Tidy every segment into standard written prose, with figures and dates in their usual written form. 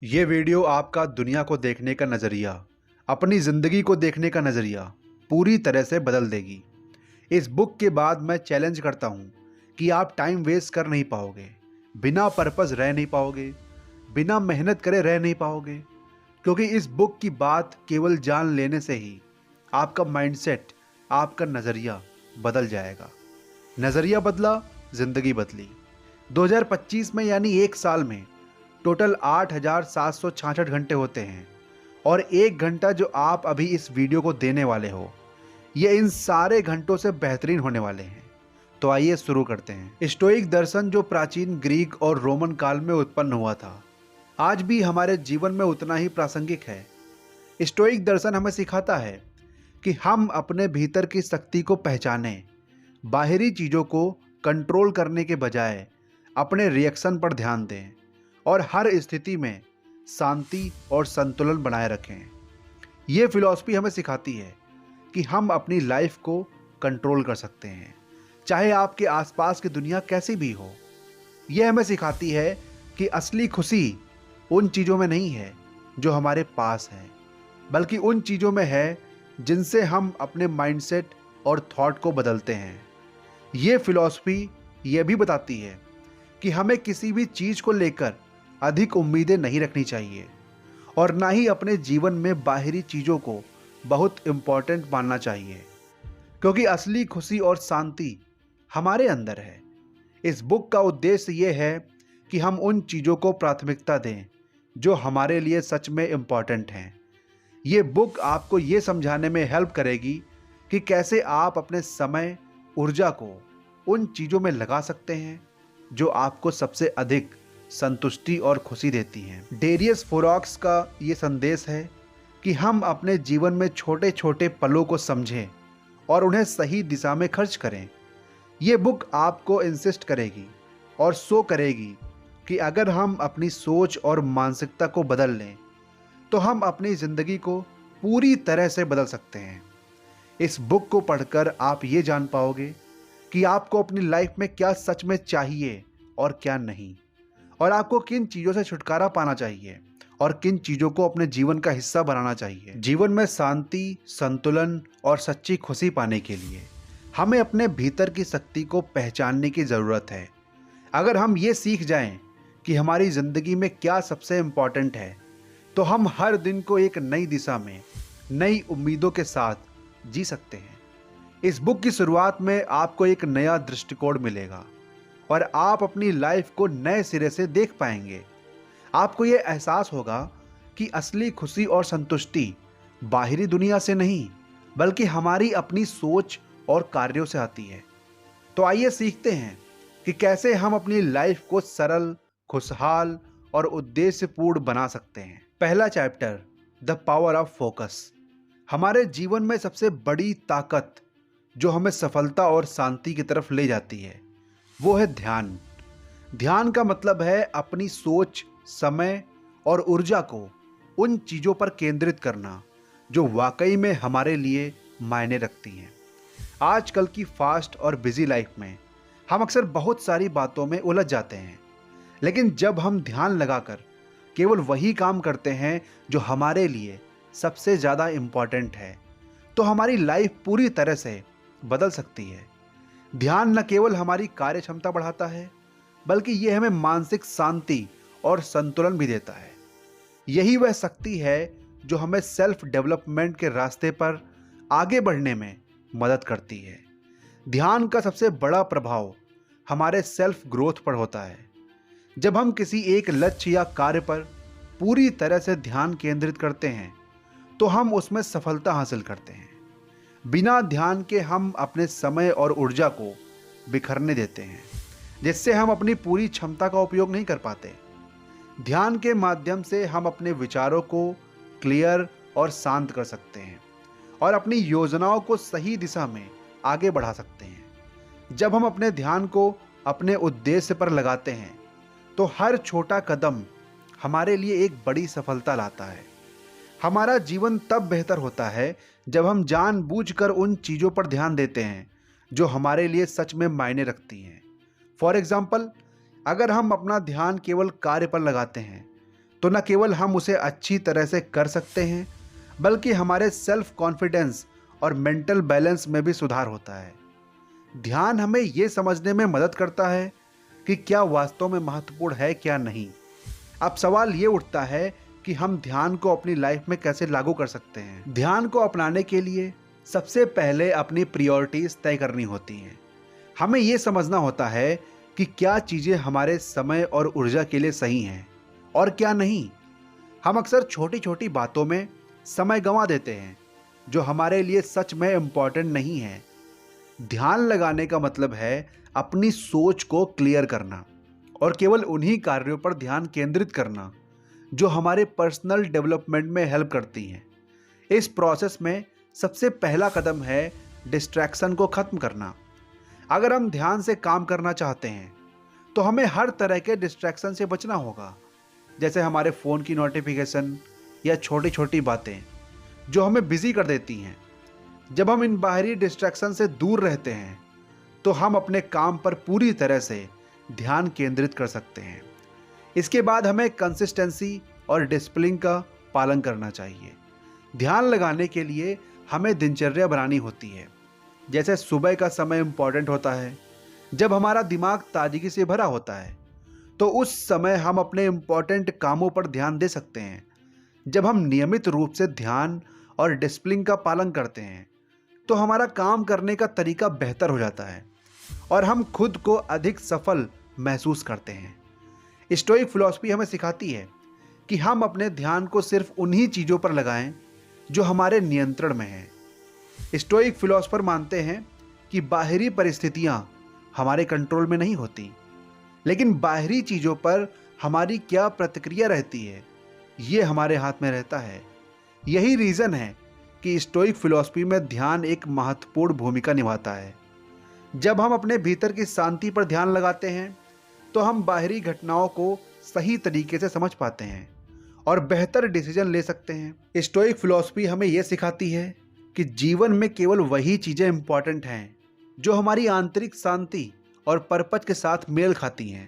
ये वीडियो आपका दुनिया को देखने का नज़रिया, अपनी ज़िंदगी को देखने का नज़रिया पूरी तरह से बदल देगी। इस बुक के बाद मैं चैलेंज करता हूँ कि आप टाइम वेस्ट कर नहीं पाओगे, बिना पर्पस रह नहीं पाओगे, बिना मेहनत करे रह नहीं पाओगे, क्योंकि इस बुक की बात केवल जान लेने से ही आपका माइंडसेट, आपका नज़रिया बदल जाएगा। नज़रिया बदला, ज़िंदगी बदली। 2025 में यानी एक साल में टोटल 8,766 घंटे होते हैं और 1 घंटा जो आप अभी इस वीडियो को देने वाले हो, ये इन सारे घंटों से बेहतरीन होने वाले हैं। तो आइए शुरू करते हैं। स्टोइक दर्शन जो प्राचीन ग्रीक और रोमन काल में उत्पन्न हुआ था, आज भी हमारे जीवन में उतना ही प्रासंगिक है। स्टोइक दर्शन हमें सिखाता है कि हम अपने भीतर की शक्ति को पहचानें, बाहरी चीज़ों को कंट्रोल करने के बजाय अपने रिएक्शन पर ध्यान दें और हर स्थिति में शांति और संतुलन बनाए रखें। ये फिलॉसफी हमें सिखाती है कि हम अपनी लाइफ को कंट्रोल कर सकते हैं, चाहे आपके आसपास की दुनिया कैसी भी हो। यह हमें सिखाती है कि असली खुशी उन चीज़ों में नहीं है जो हमारे पास है, बल्कि उन चीज़ों में है जिनसे हम अपने माइंडसेट और थॉट को बदलते हैं। ये फिलॉसफी ये भी बताती है कि हमें किसी भी चीज़ को लेकर अधिक उम्मीदें नहीं रखनी चाहिए और ना ही अपने जीवन में बाहरी चीज़ों को बहुत इम्पॉर्टेंट मानना चाहिए, क्योंकि असली खुशी और शांति हमारे अंदर है। इस बुक का उद्देश्य ये है कि हम उन चीज़ों को प्राथमिकता दें जो हमारे लिए सच में इम्पॉर्टेंट हैं। ये बुक आपको ये समझाने में हेल्प करेगी कि कैसे आप अपने समय, ऊर्जा को उन चीज़ों में लगा सकते हैं जो आपको सबसे अधिक संतुष्टि और खुशी देती हैं। डेरियस फोरॉक्स का ये संदेश है कि हम अपने जीवन में छोटे छोटे पलों को समझें और उन्हें सही दिशा में खर्च करें। ये बुक आपको इंसिस्ट करेगी और शो करेगी कि अगर हम अपनी सोच और मानसिकता को बदल लें तो हम अपनी ज़िंदगी को पूरी तरह से बदल सकते हैं। इस बुक को पढ़कर आप ये जान पाओगे कि आपको अपनी लाइफ में क्या सच में चाहिए और क्या नहीं, और आपको किन चीज़ों से छुटकारा पाना चाहिए और किन चीज़ों को अपने जीवन का हिस्सा बनाना चाहिए। जीवन में शांति, संतुलन और सच्ची खुशी पाने के लिए हमें अपने भीतर की शक्ति को पहचानने की ज़रूरत है। अगर हम ये सीख जाएं कि हमारी ज़िंदगी में क्या सबसे इम्पॉर्टेंट है, तो हम हर दिन को एक नई दिशा में, नई उम्मीदों के साथ जी सकते हैं। इस बुक की शुरुआत में आपको एक नया दृष्टिकोण मिलेगा और आप अपनी लाइफ को नए सिरे से देख पाएंगे। आपको ये एहसास होगा कि असली खुशी और संतुष्टि बाहरी दुनिया से नहीं, बल्कि हमारी अपनी सोच और कार्यों से आती है। तो आइए सीखते हैं कि कैसे हम अपनी लाइफ को सरल, खुशहाल और उद्देश्यपूर्ण बना सकते हैं। पहला chapter, the power of focus. हमारे जीवन में सबसे बड़ी ताकत जो हमें सफलता और शांति की तरफ ले जाती है, वो है ध्यान। ध्यान का मतलब है अपनी सोच, समय और ऊर्जा को उन चीज़ों पर केंद्रित करना जो वाकई में हमारे लिए मायने रखती हैं। आजकल की फास्ट और बिजी लाइफ में हम अक्सर बहुत सारी बातों में उलझ जाते हैं, लेकिन जब हम ध्यान लगाकर केवल वही काम करते हैं जो हमारे लिए सबसे ज़्यादा इम्पॉर्टेंट है, तो हमारी लाइफ पूरी तरह से बदल सकती है। ध्यान न केवल हमारी कार्य क्षमता बढ़ाता है, बल्कि यह हमें मानसिक शांति और संतुलन भी देता है। यही वह शक्ति है जो हमें सेल्फ डेवलपमेंट के रास्ते पर आगे बढ़ने में मदद करती है। ध्यान का सबसे बड़ा प्रभाव हमारे सेल्फ ग्रोथ पर होता है। जब हम किसी एक लक्ष्य या कार्य पर पूरी तरह से ध्यान केंद्रित करते हैं, तो हम उसमें सफलता हासिल करते हैं। बिना ध्यान के हम अपने समय और ऊर्जा को बिखरने देते हैं, जिससे हम अपनी पूरी क्षमता का उपयोग नहीं कर पाते। ध्यान के माध्यम से हम अपने विचारों को क्लियर और शांत कर सकते हैं और अपनी योजनाओं को सही दिशा में आगे बढ़ा सकते हैं। जब हम अपने ध्यान को अपने उद्देश्य पर लगाते हैं, तो हर छोटा कदम हमारे लिए एक बड़ी सफलता लाता है। हमारा जीवन तब बेहतर होता है जब हम जानबूझकर उन चीज़ों पर ध्यान देते हैं जो हमारे लिए सच में मायने रखती हैं। फॉर एग्ज़ाम्पल, अगर हम अपना ध्यान केवल कार्य पर लगाते हैं, तो न केवल हम उसे अच्छी तरह से कर सकते हैं, बल्कि हमारे सेल्फ कॉन्फिडेंस और मेंटल बैलेंस में भी सुधार होता है। ध्यान हमें ये समझने में मदद करता है कि क्या वास्तव में महत्वपूर्ण है, क्या नहीं। अब सवाल ये उठता है कि हम ध्यान को अपनी लाइफ में कैसे लागू कर सकते हैं। ध्यान को अपनाने के लिए सबसे पहले अपनी प्रायोरिटीज तय करनी होती हैं। हमें ये समझना होता है कि क्या चीज़ें हमारे समय और ऊर्जा के लिए सही हैं और क्या नहीं। हम अक्सर छोटी छोटी बातों में समय गंवा देते हैं जो हमारे लिए सच में इम्पॉर्टेंट नहीं है। ध्यान लगाने का मतलब है अपनी सोच को क्लियर करना और केवल उन्हीं कार्यों पर ध्यान केंद्रित करना जो हमारे पर्सनल डेवलपमेंट में हेल्प करती हैं। इस प्रोसेस में सबसे पहला कदम है डिस्ट्रैक्शन को ख़त्म करना। अगर हम ध्यान से काम करना चाहते हैं तो हमें हर तरह के डिस्ट्रैक्शन से बचना होगा, जैसे हमारे फ़ोन की नोटिफिकेशन या छोटी छोटी बातें जो हमें बिजी कर देती हैं। जब हम इन बाहरी डिस्ट्रैक्शन से दूर रहते हैं तो हम अपने काम पर पूरी तरह से ध्यान केंद्रित कर सकते हैं। इसके बाद हमें कंसिस्टेंसी और डिसिप्लिन का पालन करना चाहिए। ध्यान लगाने के लिए हमें दिनचर्या बनानी होती है। जैसे सुबह का समय इम्पॉर्टेंट होता है, जब हमारा दिमाग ताजगी से भरा होता है तो उस समय हम अपने इम्पॉर्टेंट कामों पर ध्यान दे सकते हैं। जब हम नियमित रूप से ध्यान और डिसिप्लिन का पालन करते हैं तो हमारा काम करने का तरीका बेहतर हो जाता है और हम खुद को अधिक सफल महसूस करते हैं। स्टोइक फिलॉसफी हमें सिखाती है कि हम अपने ध्यान को सिर्फ उन्हीं चीज़ों पर लगाएं जो हमारे नियंत्रण में हैं। स्टोइक फिलोसोफर मानते हैं कि बाहरी परिस्थितियां हमारे कंट्रोल में नहीं होती, लेकिन बाहरी चीज़ों पर हमारी क्या प्रतिक्रिया रहती है ये हमारे हाथ में रहता है। यही रीज़न है कि स्टोइक फिलॉसफी में ध्यान एक महत्वपूर्ण भूमिका निभाता है। जब हम अपने भीतर की शांति पर ध्यान लगाते हैं तो हम बाहरी घटनाओं को सही तरीके से समझ पाते हैं और बेहतर डिसीजन ले सकते हैं। स्टोइक फिलॉसफी हमें यह सिखाती है कि जीवन में केवल वही चीज़ें इंपॉर्टेंट हैं जो हमारी आंतरिक शांति और पर्पज के साथ मेल खाती हैं।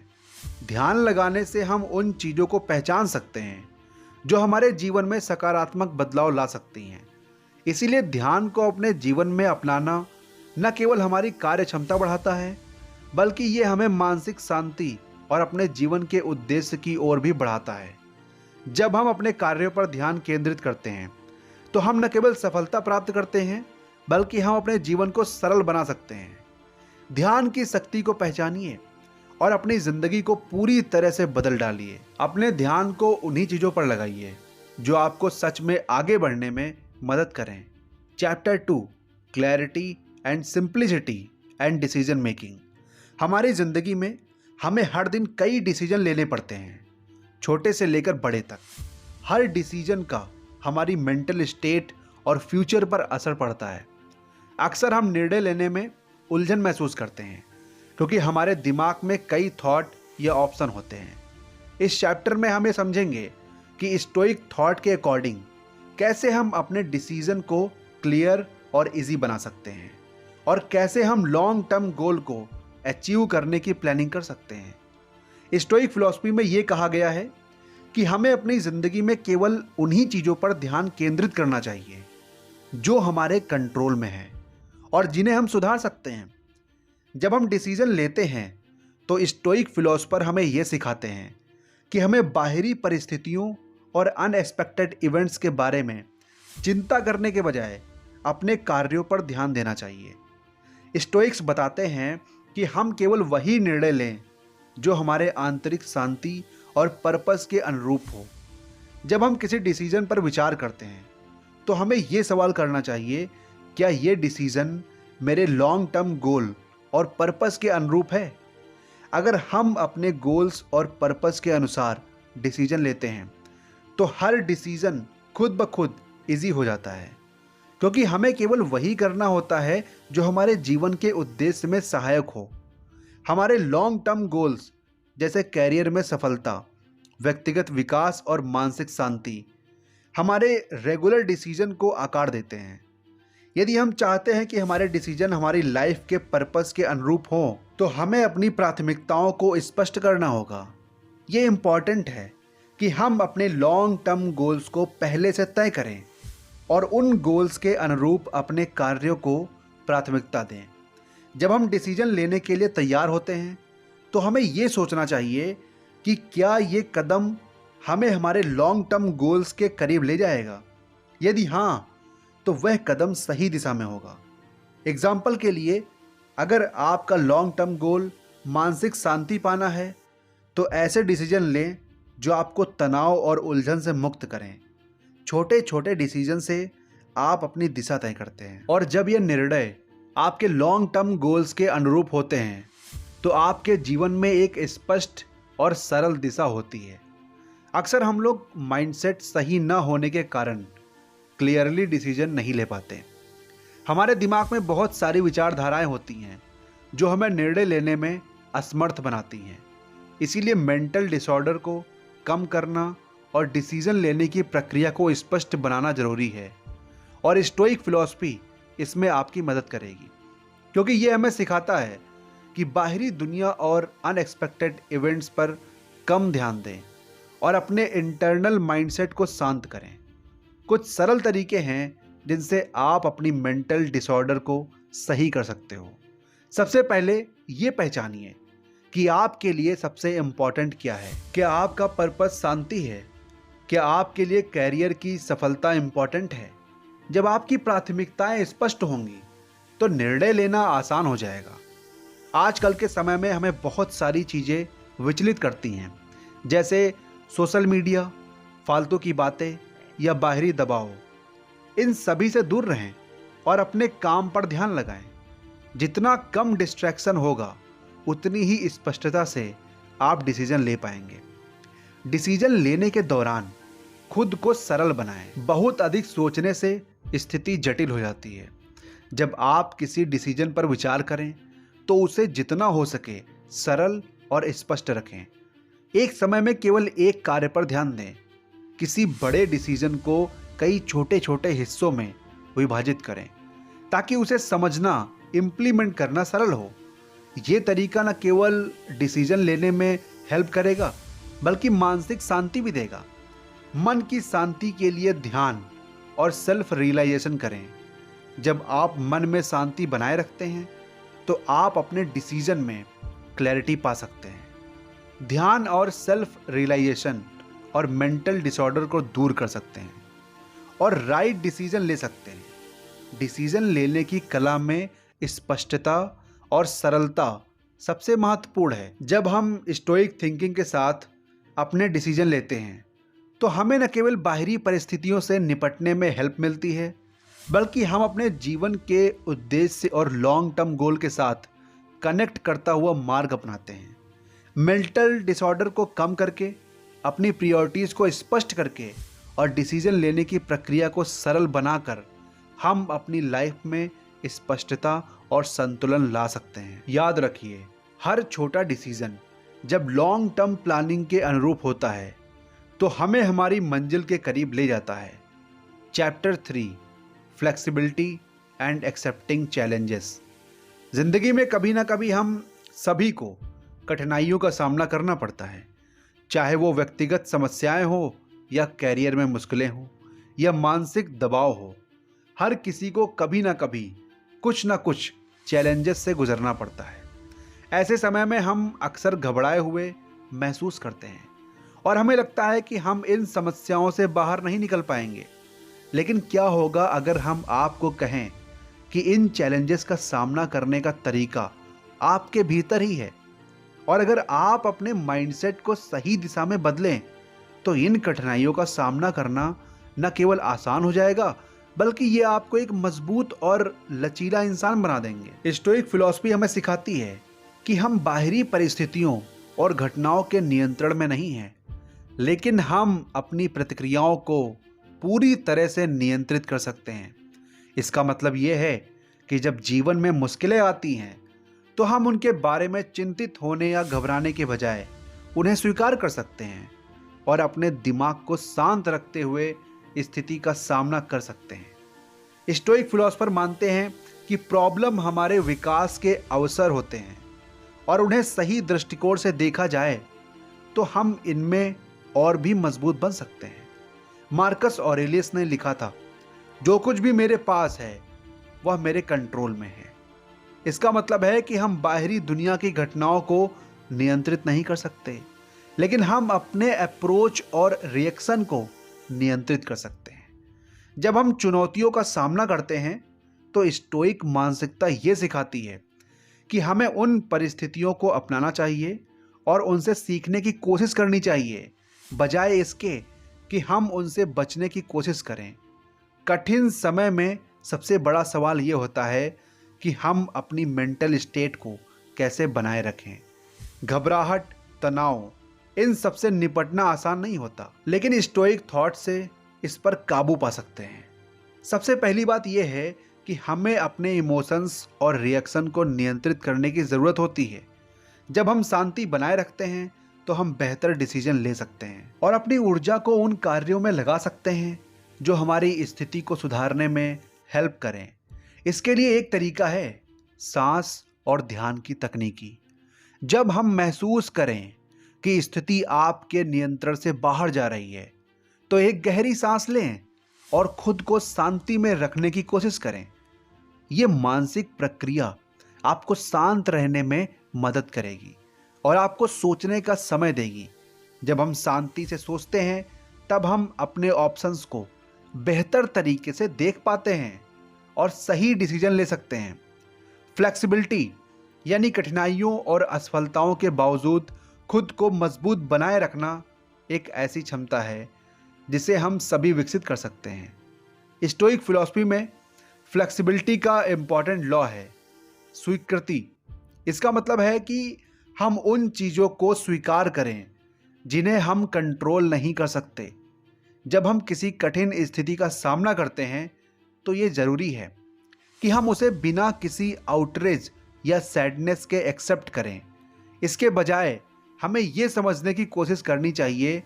ध्यान लगाने से हम उन चीज़ों को पहचान सकते हैं जो हमारे जीवन में सकारात्मक बदलाव ला सकती हैं। इसीलिए ध्यान को अपने जीवन में अपनाना न केवल हमारी कार्य क्षमता बढ़ाता है, बल्कि ये हमें मानसिक शांति और अपने जीवन के उद्देश्य की ओर भी बढ़ाता है। जब हम अपने कार्यों पर ध्यान केंद्रित करते हैं तो हम न केवल सफलता प्राप्त करते हैं, बल्कि हम अपने जीवन को सरल बना सकते हैं। ध्यान की शक्ति को पहचानिए और अपनी ज़िंदगी को पूरी तरह से बदल डालिए। अपने ध्यान को उन्हीं चीज़ों पर लगाइए जो आपको सच में आगे बढ़ने में मदद करें। Chapter 2, clarity and simplicity and decision making. हमारी ज़िंदगी में हमें हर दिन कई डिसीजन लेने पड़ते हैं, छोटे से लेकर बड़े तक। हर डिसीजन का हमारी मेंटल स्टेट और फ्यूचर पर असर पड़ता है। अक्सर हम निर्णय लेने में उलझन महसूस करते हैं क्योंकि हमारे दिमाग में कई थॉट या ऑप्शन होते हैं। इस चैप्टर में हम ये समझेंगे कि स्टोइक थॉट के अकॉर्डिंग कैसे हम अपने डिसीजन को क्लियर और इजी बना सकते हैं और कैसे हम लॉन्ग टर्म गोल को अचीव करने की प्लानिंग कर सकते हैं। स्टोइक फिलॉसफी में ये कहा गया है कि हमें अपनी ज़िंदगी में केवल उन्हीं चीज़ों पर ध्यान केंद्रित करना चाहिए जो हमारे कंट्रोल में है और जिन्हें हम सुधार सकते हैं। जब हम डिसीजन लेते हैं तो स्टोइक फिलोसोफर हमें यह सिखाते हैं कि हमें बाहरी परिस्थितियों और अनएक्सपेक्टेड इवेंट्स के बारे में चिंता करने के बजाय अपने कार्यों पर ध्यान देना चाहिए। स्टोइक्स बताते हैं कि हम केवल वही निर्णय लें जो हमारे आंतरिक शांति और पर्पस के अनुरूप हो। जब हम किसी डिसीजन पर विचार करते हैं तो हमें ये सवाल करना चाहिए, क्या ये डिसीजन मेरे लॉन्ग टर्म गोल और पर्पस के अनुरूप है? अगर हम अपने गोल्स और पर्पस के अनुसार डिसीजन लेते हैं तो हर डिसीजन खुद ब खुद ईजी हो जाता है, क्योंकि हमें केवल वही करना होता है जो हमारे जीवन के उद्देश्य में सहायक हो। हमारे लॉन्ग टर्म गोल्स जैसे कैरियर में सफलता, व्यक्तिगत विकास और मानसिक शांति हमारे रेगुलर डिसीजन को आकार देते हैं। यदि हम चाहते हैं कि हमारे डिसीजन हमारी लाइफ के पर्पस के अनुरूप हों तो हमें अपनी प्राथमिकताओं को स्पष्ट करना होगा। ये इम्पॉर्टेंट है कि हम अपने लॉन्ग टर्म गोल्स को पहले से तय करें और उन गोल्स के अनुरूप अपने कार्यों को प्राथमिकता दें। जब हम डिसीजन लेने के लिए तैयार होते हैं तो हमें ये सोचना चाहिए कि क्या ये कदम हमें हमारे लॉन्ग टर्म गोल्स के करीब ले जाएगा। यदि हाँ, तो वह कदम सही दिशा में होगा। एग्जाम्पल के लिए, अगर आपका लॉन्ग टर्म गोल मानसिक शांति पाना है तो ऐसे डिसीजन लें जो आपको तनाव और उलझन से मुक्त करें। छोटे छोटे डिसीजन से आप अपनी दिशा तय करते हैं और जब यह निर्णय आपके लॉन्ग टर्म गोल्स के अनुरूप होते हैं तो आपके जीवन में एक स्पष्ट और सरल दिशा होती है। अक्सर हम लोग माइंडसेट सही न होने के कारण क्लियरली डिसीजन नहीं ले पाते। हमारे दिमाग में बहुत सारी विचारधाराएं होती हैं जो हमें निर्णय लेने में असमर्थ बनाती हैं। इसीलिए मेंटल डिसऑर्डर को कम करना और डिसीजन लेने की प्रक्रिया को स्पष्ट बनाना जरूरी है और स्टोइक फिलॉसफी इसमें आपकी मदद करेगी, क्योंकि ये हमें सिखाता है कि बाहरी दुनिया और अनएक्सपेक्टेड इवेंट्स पर कम ध्यान दें और अपने इंटरनल माइंडसेट को शांत करें। कुछ सरल तरीके हैं जिनसे आप अपनी मेंटल डिसऑर्डर को सही कर सकते हो। सबसे पहले ये पहचानिए कि आपके लिए सबसे इम्पॉर्टेंट क्या है। क्या आपका पर्पस शांति है? क्या आपके लिए कैरियर की सफलता इम्पॉर्टेंट है? जब आपकी प्राथमिकताएं स्पष्ट होंगी तो निर्णय लेना आसान हो जाएगा। आजकल के समय में हमें बहुत सारी चीज़ें विचलित करती हैं, जैसे सोशल मीडिया, फालतू की बातें या बाहरी दबाव। इन सभी से दूर रहें और अपने काम पर ध्यान लगाएं। जितना कम डिस्ट्रैक्शन होगा उतनी ही स्पष्टता से आप डिसीजन ले पाएंगे। डिसीजन लेने के दौरान खुद को सरल बनाएं। बहुत अधिक सोचने से स्थिति जटिल हो जाती है। जब आप किसी डिसीजन पर विचार करें तो उसे जितना हो सके सरल और स्पष्ट रखें। एक समय में केवल एक कार्य पर ध्यान दें। किसी बड़े डिसीजन को कई छोटे छोटे हिस्सों में विभाजित करें ताकि उसे समझना, इम्प्लीमेंट करना सरल हो। ये तरीका न केवल डिसीजन लेने में हेल्प करेगा बल्कि मानसिक शांति भी देगा। मन की शांति के लिए ध्यान और सेल्फ रियलाइजेशन करें। जब आप मन में शांति बनाए रखते हैं तो आप अपने डिसीजन में क्लैरिटी पा सकते हैं। ध्यान और सेल्फ रियलाइजेशन और मेंटल डिसऑर्डर को दूर कर सकते हैं और राइट डिसीजन ले सकते हैं। डिसीजन लेने की कला में स्पष्टता और सरलता सबसे महत्वपूर्ण है। जब हम स्टोइक थिंकिंग के साथ अपने डिसीजन लेते हैं तो हमें न केवल बाहरी परिस्थितियों से निपटने में हेल्प मिलती है बल्कि हम अपने जीवन के उद्देश्य और लॉन्ग टर्म गोल के साथ कनेक्ट करता हुआ मार्ग अपनाते हैं। मेंटल डिसऑर्डर को कम करके, अपनी प्रायोरिटीज़ को स्पष्ट करके और डिसीजन लेने की प्रक्रिया को सरल बनाकर हम अपनी लाइफ में स्पष्टता और संतुलन ला सकते हैं। याद रखिए, हर छोटा डिसीजन जब लॉन्ग टर्म प्लानिंग के अनुरूप होता है तो हमें हमारी मंजिल के करीब ले जाता है। Chapter 3, flexibility and accepting challenges. जिंदगी में कभी ना कभी हम सभी को कठिनाइयों का सामना करना पड़ता है, चाहे वो व्यक्तिगत समस्याएं हो या कैरियर में मुश्किलें हो या मानसिक दबाव हो। हर किसी को कभी ना कभी कुछ ना कुछ चैलेंजेस से गुजरना पड़ता है। ऐसे समय में हम अक्सर घबराए हुए महसूस करते हैं और हमें लगता है कि हम इन समस्याओं से बाहर नहीं निकल पाएंगे। लेकिन क्या होगा अगर हम आपको कहें कि इन चैलेंजेस का सामना करने का तरीका आपके भीतर ही है, और अगर आप अपने माइंडसेट को सही दिशा में बदलें तो इन कठिनाइयों का सामना करना न केवल आसान हो जाएगा बल्कि ये आपको एक मजबूत और लचीला इंसान बना देंगे। स्टोइक फिलॉसफी हमें सिखाती है कि हम बाहरी परिस्थितियों और घटनाओं के नियंत्रण में नहीं हैं, लेकिन हम अपनी प्रतिक्रियाओं को पूरी तरह से नियंत्रित कर सकते हैं। इसका मतलब ये है कि जब जीवन में मुश्किलें आती हैं तो हम उनके बारे में चिंतित होने या घबराने के बजाय उन्हें स्वीकार कर सकते हैं और अपने दिमाग को शांत रखते हुए स्थिति का सामना कर सकते हैं। स्टोइक फिलोसोफर मानते हैं कि प्रॉब्लम हमारे विकास के अवसर होते हैं और उन्हें सही दृष्टिकोण से देखा जाए तो हम इनमें और भी मजबूत बन सकते हैं। मार्कस ऑरेलियस ने लिखा था, जो कुछ भी मेरे पास है वह मेरे कंट्रोल में है। इसका मतलब है कि हम बाहरी दुनिया की घटनाओं को नियंत्रित नहीं कर सकते, लेकिन हम अपने अप्रोच और रिएक्शन को नियंत्रित कर सकते हैं। जब हम चुनौतियों का सामना करते हैं तो स्टोइक मानसिकता ये सिखाती है कि हमें उन परिस्थितियों को अपनाना चाहिए और उनसे सीखने की कोशिश करनी चाहिए, बजाय इसके कि हम उनसे बचने की कोशिश करें। कठिन समय में सबसे बड़ा सवाल ये होता है कि हम अपनी मेंटल स्टेट को कैसे बनाए रखें। घबराहट, तनाव, इन सबसे निपटना आसान नहीं होता, लेकिन स्टोइक थॉट से इस पर काबू पा सकते हैं। सबसे पहली बात यह है कि हमें अपने इमोशंस और रिएक्शन को नियंत्रित करने की ज़रूरत होती है। जब हम शांति बनाए रखते हैं तो हम बेहतर डिसीजन ले सकते हैं और अपनी ऊर्जा को उन कार्यों में लगा सकते हैं जो हमारी स्थिति को सुधारने में हेल्प करें। इसके लिए एक तरीका है सांस और ध्यान की तकनीकी। जब हम महसूस करें कि स्थिति आपके नियंत्रण से बाहर जा रही है तो एक गहरी सांस लें और खुद को शांति में रखने की कोशिश करें। यह मानसिक प्रक्रिया आपको शांत रहने में मदद करेगी और आपको सोचने का समय देगी। जब हम शांति से सोचते हैं तब हम अपने ऑप्शंस को बेहतर तरीके से देख पाते हैं और सही डिसीजन ले सकते हैं। फ्लेक्सिबिलिटी यानी कठिनाइयों और असफलताओं के बावजूद खुद को मजबूत बनाए रखना एक ऐसी क्षमता है जिसे हम सभी विकसित कर सकते हैं। स्टोइक फिलॉसफी में फ्लेक्सिबिलिटी का इम्पॉर्टेंट लॉ है स्वीकृति। इसका मतलब है कि हम उन चीज़ों को स्वीकार करें जिन्हें हम कंट्रोल नहीं कर सकते। जब हम किसी कठिन स्थिति का सामना करते हैं तो ये ज़रूरी है कि हम उसे बिना किसी आउटरेज या सैडनेस के एक्सेप्ट करें। इसके बजाय हमें ये समझने की कोशिश करनी चाहिए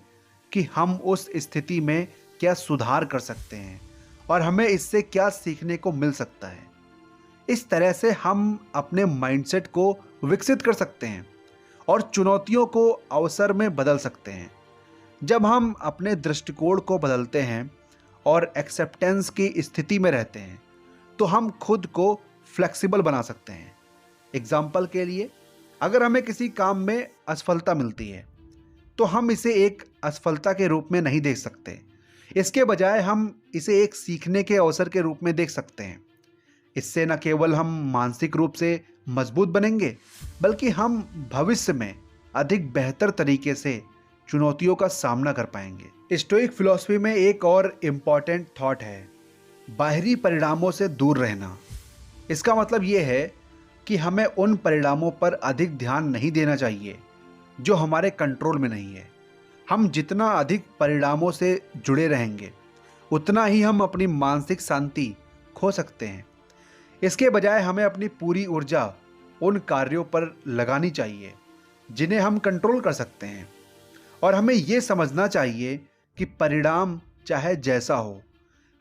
कि हम उस स्थिति में क्या सुधार कर सकते हैं और हमें इससे क्या सीखने को मिल सकता है। इस तरह से हम अपने माइंडसेट को विकसित कर सकते हैं और चुनौतियों को अवसर में बदल सकते हैं। जब हम अपने दृष्टिकोण को बदलते हैं और एक्सेप्टेंस की स्थिति में रहते हैं तो हम खुद को फ्लेक्सिबल बना सकते हैं। एग्जाम्पल के लिए, अगर हमें किसी काम में असफलता मिलती है तो हम इसे एक असफलता के रूप में नहीं देख सकते। इसके बजाय हम इसे एक सीखने के अवसर के रूप में देख सकते हैं। इससे न केवल हम मानसिक रूप से मजबूत बनेंगे बल्कि हम भविष्य में अधिक बेहतर तरीके से चुनौतियों का सामना कर पाएंगे। स्टोइक फिलॉसफी में एक और इम्पॉर्टेंट थॉट है बाहरी परिणामों से दूर रहना। इसका मतलब ये है कि हमें उन परिणामों पर अधिक ध्यान नहीं देना चाहिए जो हमारे कंट्रोल में नहीं है। हम जितना अधिक परिणामों से जुड़े रहेंगे उतना ही हम अपनी मानसिक शांति खो सकते हैं। इसके बजाय हमें अपनी पूरी ऊर्जा उन कार्यों पर लगानी चाहिए जिन्हें हम कंट्रोल कर सकते हैं और हमें ये समझना चाहिए कि परिणाम चाहे जैसा हो,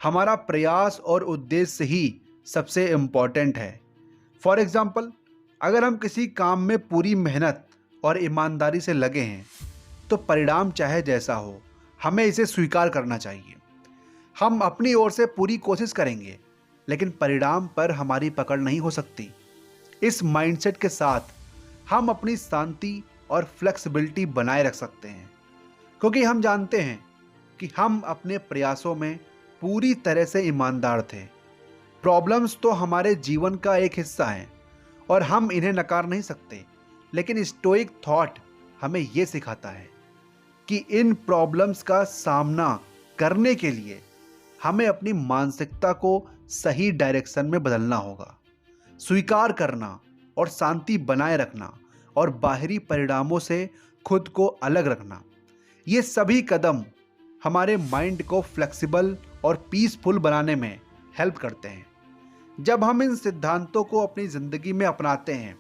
हमारा प्रयास और उद्देश्य ही सबसे इम्पॉर्टेंट है। फॉर एग्ज़ाम्पल, अगर हम किसी काम में पूरी मेहनत और ईमानदारी से लगे हैं तो परिणाम चाहे जैसा हो हमें इसे स्वीकार करना चाहिए। हम अपनी ओर से पूरी कोशिश करेंगे लेकिन परिणाम पर हमारी पकड़ नहीं हो सकती। इस माइंडसेट के साथ हम अपनी शांति और फ्लेक्सिबिलिटी बनाए रख सकते हैं क्योंकि हम जानते हैं कि हम अपने प्रयासों में पूरी तरह से ईमानदार थे। प्रॉब्लम्स तो हमारे जीवन का एक हिस्सा हैं और हम इन्हें नकार नहीं सकते, लेकिन स्टोइक थॉट हमें ये सिखाता है कि इन प्रॉब्लम्स का सामना करने के लिए हमें अपनी मानसिकता को सही डायरेक्शन में बदलना होगा। स्वीकार करना और शांति बनाए रखना और बाहरी परिणामों से खुद को अलग रखना, ये सभी कदम हमारे माइंड को फ्लेक्सिबल और पीसफुल बनाने में हेल्प करते हैं। जब हम इन सिद्धांतों को अपनी ज़िंदगी में अपनाते हैं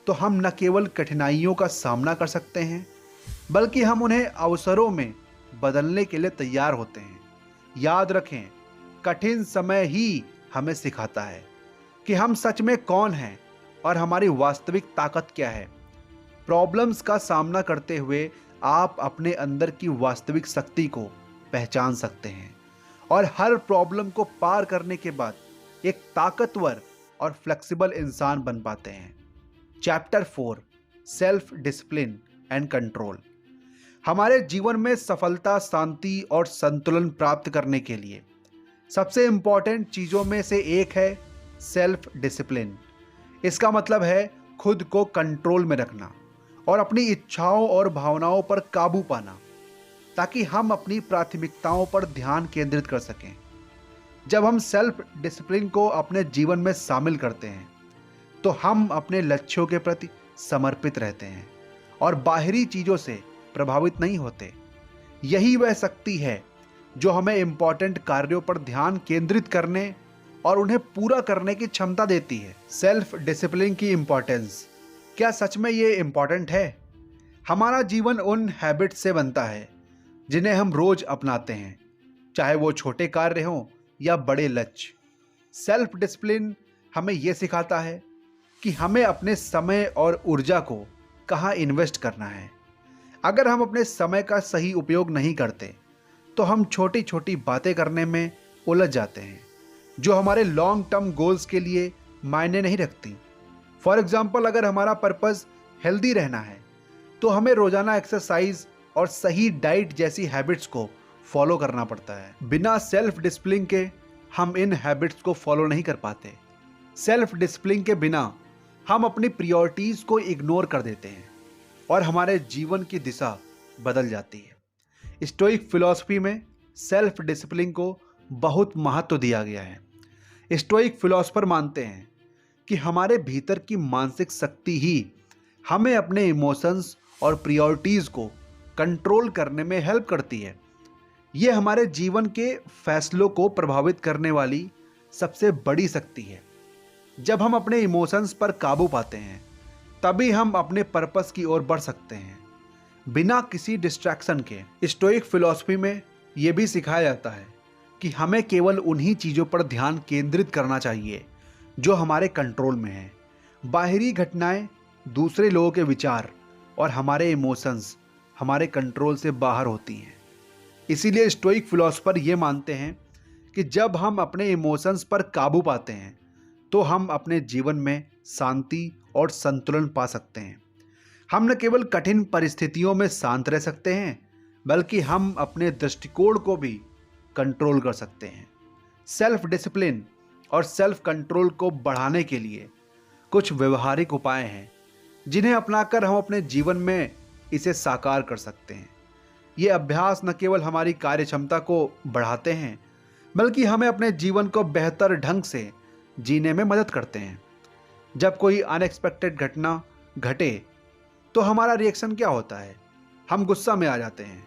तो हम न केवल कठिनाइयों का सामना कर सकते हैं बल्कि हम उन्हें अवसरों में बदलने के लिए तैयार होते हैं। याद रखें, कठिन समय ही हमें सिखाता है कि हम सच में कौन हैं और हमारी वास्तविक ताकत क्या है। प्रॉब्लम्स का सामना करते हुए आप अपने अंदर की वास्तविक शक्ति को पहचान सकते हैं और हर प्रॉब्लम को पार करने के बाद एक ताकतवर और फ्लेक्सिबल इंसान बन पाते हैं। Chapter 4, self discipline and control. हमारे जीवन में सफलता, शांति और संतुलन प्राप्त करने के लिए सबसे इंपॉर्टेंट चीज़ों में से एक है सेल्फ डिसिप्लिन। इसका मतलब है खुद को कंट्रोल में रखना और अपनी इच्छाओं और भावनाओं पर काबू पाना, ताकि हम अपनी प्राथमिकताओं पर ध्यान केंद्रित कर सकें। जब हम सेल्फ डिसिप्लिन को अपने जीवन में शामिल करते हैं तो हम अपने लक्ष्यों के प्रति समर्पित रहते हैं और बाहरी चीज़ों से प्रभावित नहीं होते। यही वह शक्ति है जो हमें इम्पॉर्टेंट कार्यों पर ध्यान केंद्रित करने और उन्हें पूरा करने की क्षमता देती है। सेल्फ डिसिप्लिन की इम्पॉर्टेंस, क्या सच में ये इम्पॉर्टेंट है? हमारा जीवन उन हैबिट्स से बनता है जिन्हें हम रोज अपनाते हैं, चाहे वो छोटे कार्य हों या बड़े लक्ष्य। सेल्फ डिसिप्लिन हमें यह सिखाता है कि हमें अपने समय और ऊर्जा को कहाँ इन्वेस्ट करना है। अगर हम अपने समय का सही उपयोग नहीं करते तो हम छोटी छोटी बातें करने में उलझ जाते हैं जो हमारे लॉन्ग टर्म गोल्स के लिए मायने नहीं रखती। फॉर एग्जाम्पल, अगर हमारा पर्पस हेल्दी रहना है तो हमें रोजाना एक्सरसाइज और सही डाइट जैसी हैबिट्स को फॉलो करना पड़ता है। बिना सेल्फ डिसिप्लिन के हम इन हैबिट्स को फॉलो नहीं कर पाते। सेल्फ डिसिप्लिन के बिना हम अपनी प्रायोरिटीज को इग्नोर कर देते हैं और हमारे जीवन की दिशा बदल जाती है। स्टोइक फिलॉसफी में सेल्फ डिसिप्लिन को बहुत महत्व दिया गया है। स्टोइक फिलॉसफर मानते हैं कि हमारे भीतर की मानसिक शक्ति ही हमें अपने इमोशंस और प्रायोरिटीज को कंट्रोल करने में हेल्प करती है। ये हमारे जीवन के फैसलों को प्रभावित करने वाली सबसे बड़ी शक्ति है। जब हम अपने इमोशंस पर काबू पाते हैं तभी हम अपने पर्पस की ओर बढ़ सकते हैं बिना किसी डिस्ट्रैक्शन के। स्टोइक फिलॉसफी में यह भी सिखाया जाता है कि हमें केवल उन्हीं चीज़ों पर ध्यान केंद्रित करना चाहिए जो हमारे कंट्रोल में है। बाहरी घटनाएं, दूसरे लोगों के विचार और हमारे इमोशंस हमारे कंट्रोल से बाहर होती हैं। इसीलिए स्टोइक फिलॉसफर ये मानते हैं कि जब हम अपने इमोशंस पर काबू पाते हैं तो हम अपने जीवन में शांति और संतुलन पा सकते हैं। हम न केवल कठिन परिस्थितियों में शांत रह सकते हैं बल्कि हम अपने दृष्टिकोण को भी कंट्रोल कर सकते हैं। सेल्फ डिसिप्लिन और सेल्फ कंट्रोल को बढ़ाने के लिए कुछ व्यवहारिक उपाय हैं जिन्हें अपनाकर हम अपने जीवन में इसे साकार कर सकते हैं। ये अभ्यास न केवल हमारी कार्य क्षमता को बढ़ाते हैं बल्कि हमें अपने जीवन को बेहतर ढंग से जीने में मदद करते हैं। जब कोई अनएक्सपेक्टेड घटना घटे तो हमारा रिएक्शन क्या होता है? हम गुस्सा में आ जाते हैं।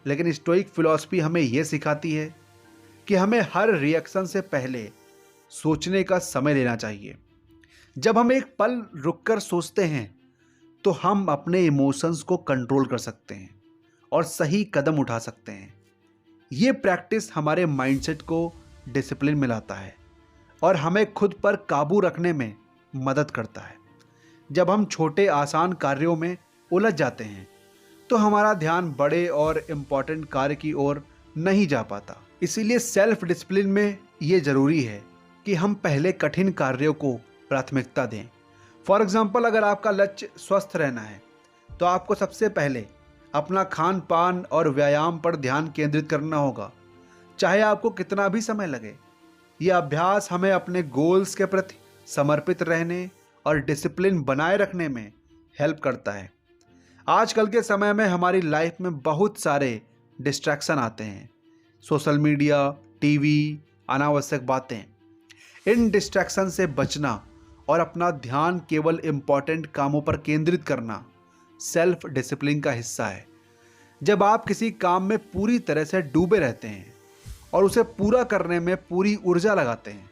लेकिन स्टोइक फिलॉसफी हमें यह सिखाती है कि हमें हर रिएक्शन से पहले सोचने का समय लेना चाहिए। जब हम एक पल रुककर सोचते हैं तो हम अपने इमोशंस को कंट्रोल कर सकते हैं और सही कदम उठा सकते हैं। ये प्रैक्टिस हमारे माइंडसेट को डिसिप्लिन में लाता है और हमें खुद पर काबू रखने में मदद करता है। जब हम छोटे आसान कार्यों में उलझ जाते हैं तो हमारा ध्यान बड़े और इम्पॉर्टेंट कार्य की ओर नहीं जा पाता। इसीलिए सेल्फ डिसिप्लिन में ये ज़रूरी है कि हम पहले कठिन कार्यों को प्राथमिकता दें। फॉर एग्जाम्पल, अगर आपका लक्ष्य स्वस्थ रहना है तो आपको सबसे पहले अपना खान पान और व्यायाम पर ध्यान केंद्रित करना होगा, चाहे आपको कितना भी समय लगे। यह अभ्यास हमें अपने गोल्स के प्रति समर्पित रहने और डिसिप्लिन बनाए रखने में हेल्प करता है। आजकल के समय में हमारी लाइफ में बहुत सारे डिस्ट्रैक्शन आते हैं, सोशल मीडिया, टीवी, अनावश्यक बातें। इन डिस्ट्रैक्शन से बचना और अपना ध्यान केवल इम्पॉर्टेंट कामों पर केंद्रित करना सेल्फ डिसिप्लिन का हिस्सा है। जब आप किसी काम में पूरी तरह से डूबे रहते हैं और उसे पूरा करने में पूरी ऊर्जा लगाते हैं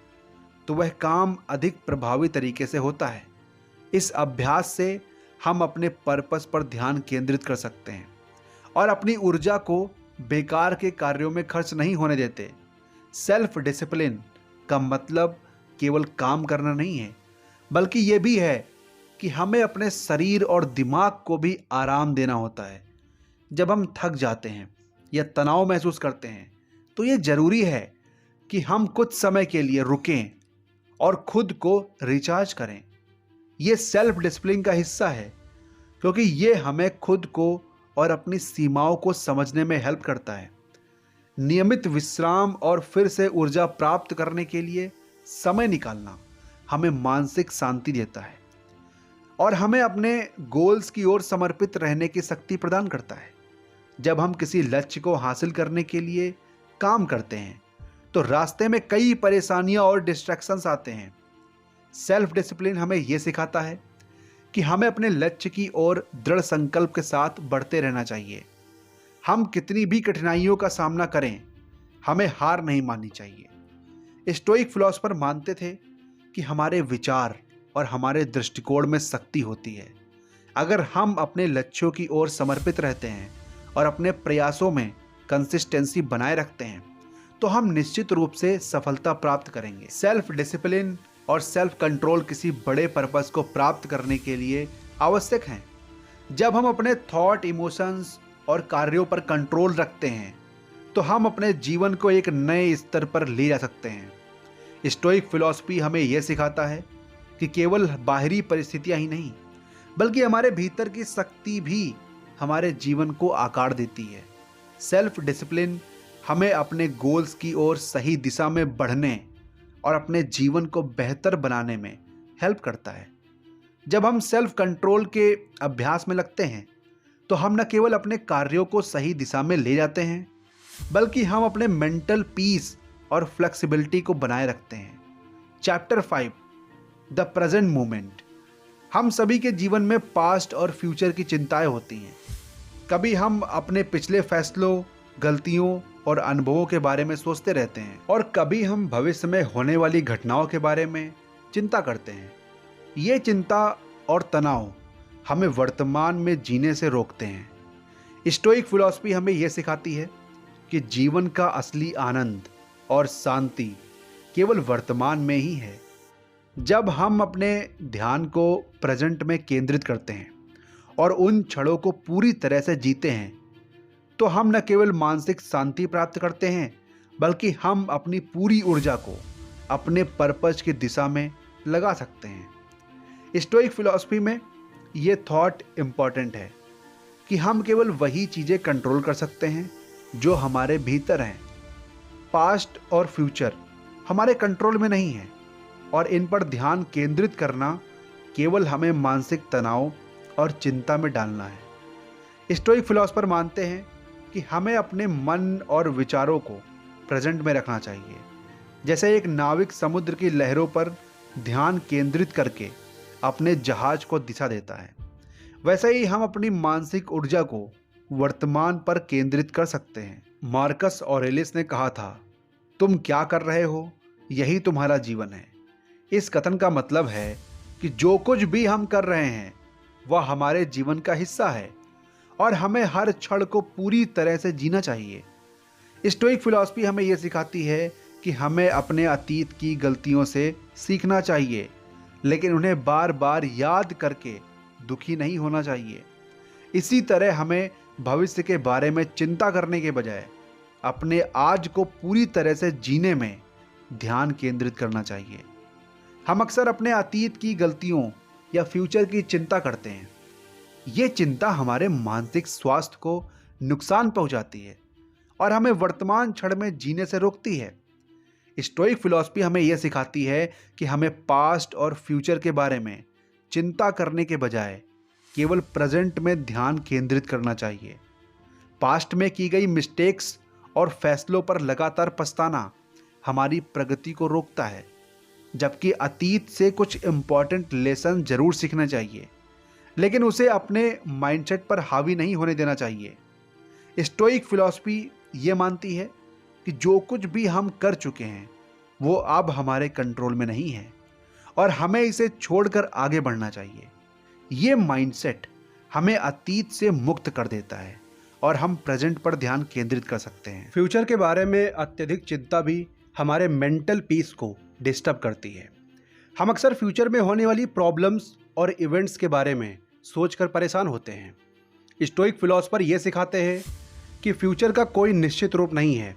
तो वह काम अधिक प्रभावी तरीके से होता है। इस अभ्यास से हम अपने पर्पस पर ध्यान केंद्रित कर सकते हैं और अपनी ऊर्जा को बेकार के कार्यों में खर्च नहीं होने देते। सेल्फ डिसिप्लिन का मतलब केवल काम करना नहीं है, बल्कि ये भी है कि हमें अपने शरीर और दिमाग को भी आराम देना होता है। जब हम थक जाते हैं या तनाव महसूस करते हैं तो ये ज़रूरी है कि हम कुछ समय के लिए रुकें और खुद को रिचार्ज करें। ये सेल्फ डिसिप्लिन का हिस्सा है, क्योंकि ये हमें खुद को और अपनी सीमाओं को समझने में हेल्प करता है। नियमित विश्राम और फिर से ऊर्जा प्राप्त करने के लिए समय निकालना हमें मानसिक शांति देता है और हमें अपने गोल्स की ओर समर्पित रहने की शक्ति प्रदान करता है। जब हम किसी लक्ष्य को हासिल करने के लिए काम करते हैं तो रास्ते में कई परेशानियां और डिस्ट्रैक्शंस आते हैं। सेल्फ डिसिप्लिन हमें यह सिखाता है कि हमें अपने लक्ष्य की ओर दृढ़ संकल्प के साथ बढ़ते रहना चाहिए। हम कितनी भी कठिनाइयों का सामना करें, हमें हार नहीं माननी चाहिए। स्टोइक फिलोसोफर मानते थे कि हमारे विचार और हमारे दृष्टिकोण में शक्ति होती है। अगर हम अपने लक्ष्यों की ओर समर्पित रहते हैं और अपने प्रयासों में कंसिस्टेंसी बनाए रखते हैं तो हम निश्चित रूप से सफलता प्राप्त करेंगे। सेल्फ डिसिप्लिन और सेल्फ कंट्रोल किसी बड़े पर्पस को प्राप्त करने के लिए आवश्यक हैं। जब हम अपने थॉट, इमोशंस और कार्यों पर कंट्रोल रखते हैं तो हम अपने जीवन को एक नए स्तर पर ले जा सकते हैं। स्टोइक फिलॉसफी हमें यह सिखाता है कि केवल बाहरी परिस्थितियां ही नहीं, बल्कि हमारे भीतर की शक्ति भी हमारे जीवन को आकार देती है। सेल्फ डिसिप्लिन हमें अपने गोल्स की ओर सही दिशा में बढ़ने और अपने जीवन को बेहतर बनाने में हेल्प करता है। जब हम सेल्फ कंट्रोल के अभ्यास में लगते हैं तो हम न केवल अपने कार्यों को सही दिशा में ले जाते हैं, बल्कि हम अपने मेंटल पीस और फ्लेक्सिबिलिटी को बनाए रखते हैं। Chapter 5, the present moment. हम सभी के जीवन में पास्ट और फ्यूचर की चिंताएं होती हैं। कभी हम अपने पिछले फैसलों, गलतियों और अनुभवों के बारे में सोचते रहते हैं और कभी हम भविष्य में होने वाली घटनाओं के बारे में चिंता करते हैं। ये चिंता और तनाव हमें वर्तमान में जीने से रोकते हैं। स्टोइक फिलॉसफी हमें यह सिखाती है कि जीवन का असली आनंद और शांति केवल वर्तमान में ही है। जब हम अपने ध्यान को प्रेजेंट में केंद्रित करते हैं और उन क्षणों को पूरी तरह से जीते हैं तो हम न केवल मानसिक शांति प्राप्त करते हैं, बल्कि हम अपनी पूरी ऊर्जा को अपने पर्पस की दिशा में लगा सकते हैं। स्टोइक फिलॉसफी में ये थॉट इम्पॉर्टेंट है कि हम केवल वही चीज़ें कंट्रोल कर सकते हैं जो हमारे भीतर हैं। पास्ट और फ्यूचर हमारे कंट्रोल में नहीं है और इन पर ध्यान केंद्रित करना केवल हमें मानसिक तनाव और चिंता में डालना है। स्टोइक फिलॉसफर मानते हैं कि हमें अपने मन और विचारों को प्रेजेंट में रखना चाहिए। जैसे एक नाविक समुद्र की लहरों पर ध्यान केंद्रित करके अपने जहाज को दिशा देता है, वैसे ही हम अपनी मानसिक ऊर्जा को वर्तमान पर केंद्रित कर सकते हैं। मार्कस ऑरेलियस ने कहा था, तुम क्या कर रहे हो यही तुम्हारा जीवन है। इस कथन का मतलब है कि जो कुछ भी हम कर रहे हैं वह हमारे जीवन का हिस्सा है और हमें हर क्षण को पूरी तरह से जीना चाहिए। स्टोइक फिलॉसफी हमें यह सिखाती है कि हमें अपने अतीत की गलतियों से सीखना चाहिए, लेकिन उन्हें बार बार याद करके दुखी नहीं होना चाहिए। इसी तरह हमें भविष्य के बारे में चिंता करने के बजाय अपने आज को पूरी तरह से जीने में ध्यान केंद्रित करना चाहिए। हम अक्सर अपने अतीत की गलतियों या फ्यूचर की चिंता करते हैं। ये चिंता हमारे मानसिक स्वास्थ्य को नुकसान पहुंचाती है और हमें वर्तमान क्षण में जीने से रोकती है। स्टोइक फिलॉसफी हमें यह सिखाती है कि हमें पास्ट और फ्यूचर के बारे में चिंता करने के बजाय केवल प्रेजेंट में ध्यान केंद्रित करना चाहिए। पास्ट में की गई मिस्टेक्स और फैसलों पर लगातार पछताना हमारी प्रगति को रोकता है, जबकि अतीत से कुछ इम्पॉर्टेंट लेसन जरूर सीखना चाहिए, लेकिन उसे अपने माइंडसेट पर हावी नहीं होने देना चाहिए। स्टोइक फिलॉसफी ये मानती है कि जो कुछ भी हम कर चुके हैं वो अब हमारे कंट्रोल में नहीं है और हमें इसे छोड़कर आगे बढ़ना चाहिए। ये माइंडसेट हमें अतीत से मुक्त कर देता है और हम प्रेजेंट पर ध्यान केंद्रित कर सकते हैं। फ्यूचर के बारे में अत्यधिक चिंता भी हमारे मेंटल पीस को डिस्टर्ब करती है। हम अक्सर फ्यूचर में होने वाली प्रॉब्लम्स और इवेंट्स के बारे में सोचकर परेशान होते हैं। स्टोइक फिलॉसफर ये सिखाते हैं कि फ्यूचर का कोई निश्चित रूप नहीं है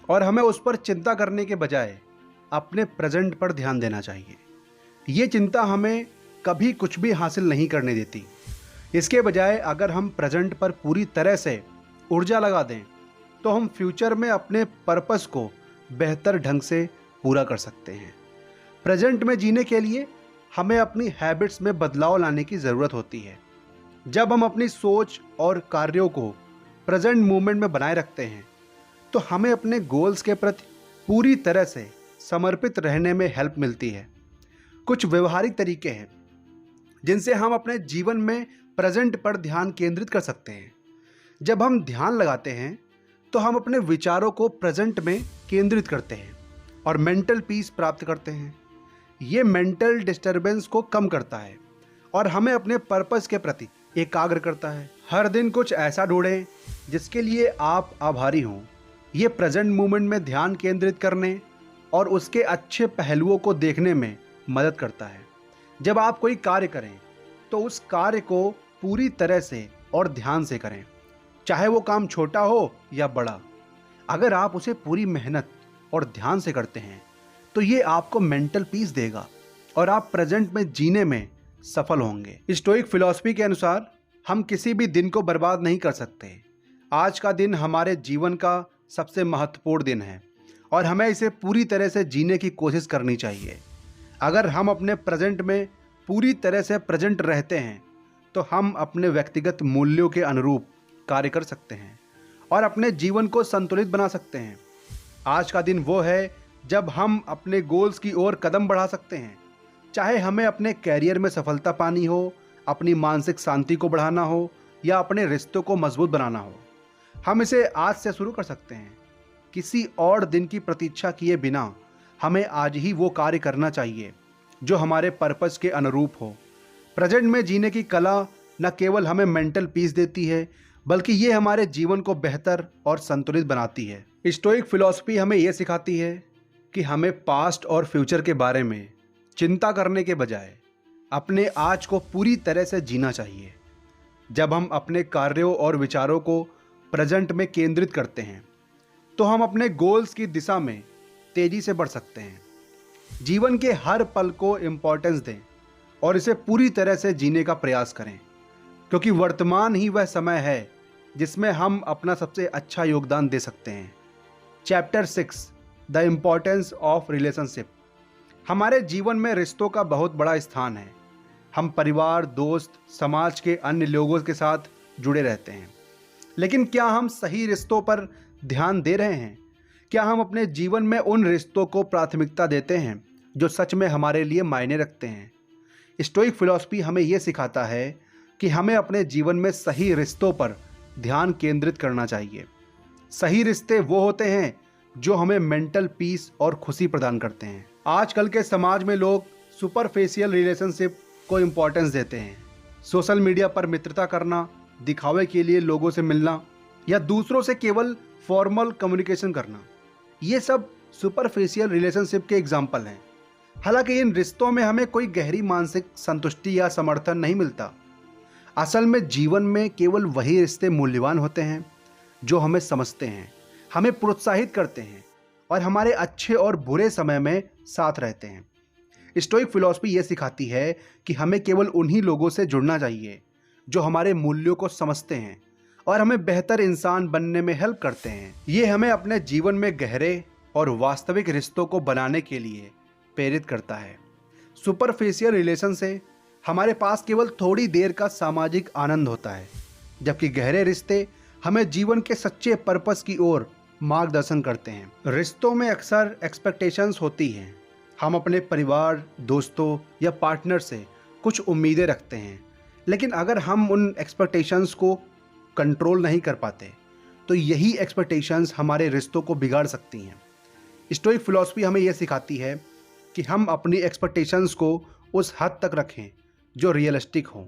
और हमें उस पर चिंता करने के बजाय अपने प्रेजेंट पर ध्यान देना चाहिए। ये चिंता हमें कभी कुछ भी हासिल नहीं करने देती। इसके बजाय अगर हम प्रेजेंट पर पूरी तरह से ऊर्जा लगा दें तो हम फ्यूचर में अपने पर्पस को बेहतर ढंग से पूरा कर सकते हैं। प्रेजेंट में जीने के लिए हमें अपनी हैबिट्स में बदलाव लाने की ज़रूरत होती है। जब हम अपनी सोच और कार्यों को प्रेजेंट मोमेंट में बनाए रखते हैं तो हमें अपने गोल्स के प्रति पूरी तरह से समर्पित रहने में हेल्प मिलती है। कुछ व्यवहारिक तरीके हैं जिनसे हम अपने जीवन में प्रेजेंट पर ध्यान केंद्रित कर सकते हैं। जब हम ध्यान लगाते हैं तो हम अपने विचारों को प्रेजेंट में केंद्रित करते हैं और मेंटल पीस प्राप्त करते हैं। ये मेंटल डिस्टर्बेंस को कम करता है और हमें अपने पर्पस के प्रति एकाग्र करता है। हर दिन कुछ ऐसा ढूंढें जिसके लिए आप आभारी हों। ये प्रेजेंट मोमेंट में ध्यान केंद्रित करने और उसके अच्छे पहलुओं को देखने में मदद करता है। जब आप कोई कार्य करें तो उस कार्य को पूरी तरह से और ध्यान से करें, चाहे वो काम छोटा हो या बड़ा। अगर आप उसे पूरी मेहनत और ध्यान से करते हैं तो ये आपको मेंटल पीस देगा और आप प्रेजेंट में जीने में सफल होंगे। स्टोइक फिलॉसफी के अनुसार हम किसी भी दिन को बर्बाद नहीं कर सकते। आज का दिन हमारे जीवन का सबसे महत्वपूर्ण दिन है और हमें इसे पूरी तरह से जीने की कोशिश करनी चाहिए। अगर हम अपने प्रेजेंट में पूरी तरह से प्रेजेंट रहते हैं तो हम अपने व्यक्तिगत मूल्यों के अनुरूप कार्य कर सकते हैं और अपने जीवन को संतुलित बना सकते हैं। आज का दिन वो है जब हम अपने गोल्स की ओर कदम बढ़ा सकते हैं, चाहे हमें अपने कैरियर में सफलता पानी हो, अपनी मानसिक शांति को बढ़ाना हो या अपने रिश्तों को मजबूत बनाना हो। हम इसे आज से शुरू कर सकते हैं। किसी और दिन की प्रतीक्षा किए बिना हमें आज ही वो कार्य करना चाहिए जो हमारे पर्पस के अनुरूप हो। प्रेजेंट में जीने की कला न केवल हमें मेंटल पीस देती है बल्कि ये हमारे जीवन को बेहतर और संतुलित बनाती है। स्टोइक फिलॉसफी हमें ये सिखाती है कि हमें पास्ट और फ्यूचर के बारे में चिंता करने के बजाय अपने आज को पूरी तरह से जीना चाहिए। जब हम अपने कार्यों और विचारों को प्रेजेंट में केंद्रित करते हैं तो हम अपने गोल्स की दिशा में तेजी से बढ़ सकते हैं। जीवन के हर पल को इम्पोर्टेंस दें और इसे पूरी तरह से जीने का प्रयास करें, क्योंकि वर्तमान ही वह समय है जिसमें हम अपना सबसे अच्छा योगदान दे सकते हैं। Chapter 6 the importance of relationship. हमारे जीवन में रिश्तों का बहुत बड़ा स्थान है। हम परिवार, दोस्त, समाज के अन्य लोगों के साथ जुड़े रहते हैं, लेकिन क्या हम सही रिश्तों पर ध्यान दे रहे हैं? क्या हम अपने जीवन में उन रिश्तों को प्राथमिकता देते हैं जो सच में हमारे लिए मायने रखते हैं? स्टोइक फिलॉसफी हमें यह सिखाता है कि हमें अपने जीवन में सही रिश्तों पर ध्यान केंद्रित करना चाहिए। सही रिश्ते वो होते हैं जो हमें मेंटल पीस और खुशी प्रदान करते हैं। आजकल के समाज में लोग सुपरफिशियल रिलेशनशिप को इम्पोर्टेंस देते हैं। सोशल मीडिया पर मित्रता करना, दिखावे के लिए लोगों से मिलना या दूसरों से केवल फॉर्मल कम्युनिकेशन करना, ये सब सुपरफिशियल रिलेशनशिप के एग्जाम्पल हैं। हालांकि इन रिश्तों में हमें कोई गहरी मानसिक संतुष्टि या समर्थन नहीं मिलता। असल में जीवन में केवल वही रिश्ते मूल्यवान होते हैं जो हमें समझते हैं, हमें प्रोत्साहित करते हैं और हमारे अच्छे और बुरे समय में साथ रहते हैं। स्टोइक फिलॉसफी ये सिखाती है कि हमें केवल उन्हीं लोगों से जुड़ना चाहिए जो हमारे मूल्यों को समझते हैं और हमें बेहतर इंसान बनने में हेल्प करते हैं। ये हमें अपने जीवन में गहरे और वास्तविक रिश्तों को बनाने के लिए प्रेरित करता है। सुपरफिशियल रिलेशन से हमारे पास केवल थोड़ी देर का सामाजिक आनंद होता है, जबकि गहरे रिश्ते हमें जीवन के सच्चे पर्पस की ओर मार्गदर्शन करते हैं। रिश्तों में अक्सर एक्सपेक्टेशंस होती हैं। हम अपने परिवार, दोस्तों या पार्टनर से कुछ उम्मीदें रखते हैं, लेकिन अगर हम उन एक्सपेक्टेशंस को कंट्रोल नहीं कर पाते तो यही एक्सपेक्टेशंस हमारे रिश्तों को बिगाड़ सकती हैं। स्टोइक फिलॉसफी हमें यह सिखाती है कि हम अपनी एक्सपेक्टेशंस को उस हद तक रखें जो रियलिस्टिक हो।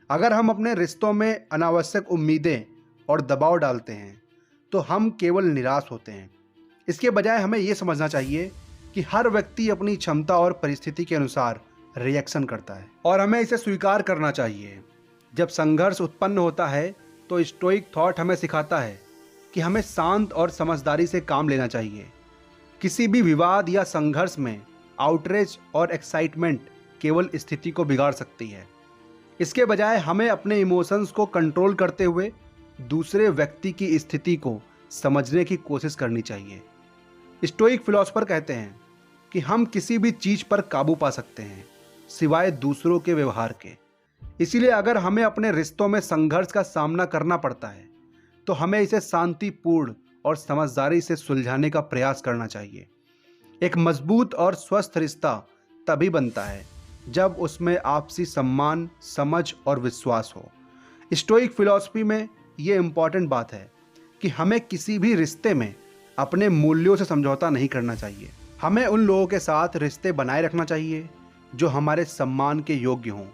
अगर हम अपने रिश्तों में अनावश्यक उम्मीदें और दबाव डालते हैं तो हम केवल निराश होते हैं। इसके बजाय हमें ये समझना चाहिए कि हर व्यक्ति अपनी क्षमता और परिस्थिति के अनुसार रिएक्शन करता है और हमें इसे स्वीकार करना चाहिए। जब संघर्ष उत्पन्न होता है तो स्टोइक थॉट हमें सिखाता है कि हमें शांत और समझदारी से काम लेना चाहिए। किसी भी विवाद या संघर्ष में आउटरेज और एक्साइटमेंट केवल स्थिति को बिगाड़ सकती है। इसके बजाय हमें अपने इमोशंस को कंट्रोल करते हुए दूसरे व्यक्ति की स्थिति को समझने की कोशिश करनी चाहिए। स्टोइक फिलोसोफर कहते हैं कि हम किसी भी चीज़ पर काबू पा सकते हैं सिवाय दूसरों के व्यवहार के। इसीलिए अगर हमें अपने रिश्तों में संघर्ष का सामना करना पड़ता है तो हमें इसे शांतिपूर्ण और समझदारी से सुलझाने का प्रयास करना चाहिए। एक मजबूत और स्वस्थ रिश्ता तभी बनता है जब उसमें आपसी सम्मान, समझ और विश्वास हो। स्टोइक फिलॉसफी में ये इम्पॉर्टेंट बात है कि हमें किसी भी रिश्ते में अपने मूल्यों से समझौता नहीं करना चाहिए। हमें उन लोगों के साथ रिश्ते बनाए रखना चाहिए जो हमारे सम्मान के योग्य हों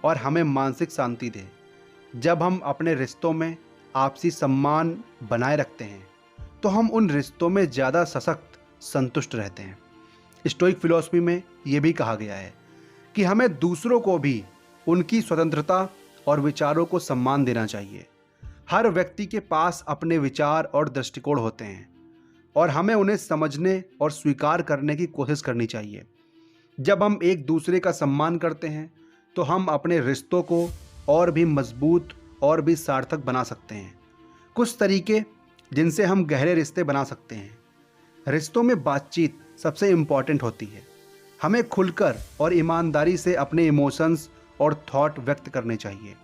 और हमें मानसिक शांति दें। जब हम अपने रिश्तों में आपसी सम्मान बनाए रखते हैं तो हम उन रिश्तों में ज़्यादा सशक्त, संतुष्ट रहते हैं। स्टोइक फिलॉसफी में ये भी कहा गया है कि हमें दूसरों को भी उनकी स्वतंत्रता और विचारों को सम्मान देना चाहिए। हर व्यक्ति के पास अपने विचार और दृष्टिकोण होते हैं और हमें उन्हें समझने और स्वीकार करने की कोशिश करनी चाहिए। जब हम एक दूसरे का सम्मान करते हैं तो हम अपने रिश्तों को और भी मजबूत और भी सार्थक बना सकते हैं। कुछ तरीके जिनसे हम गहरे रिश्ते बना सकते हैं। रिश्तों में बातचीत सबसे इम्पॉर्टेंट होती है। हमें खुलकर और ईमानदारी से अपने इमोशंस और थॉट व्यक्त करने चाहिए।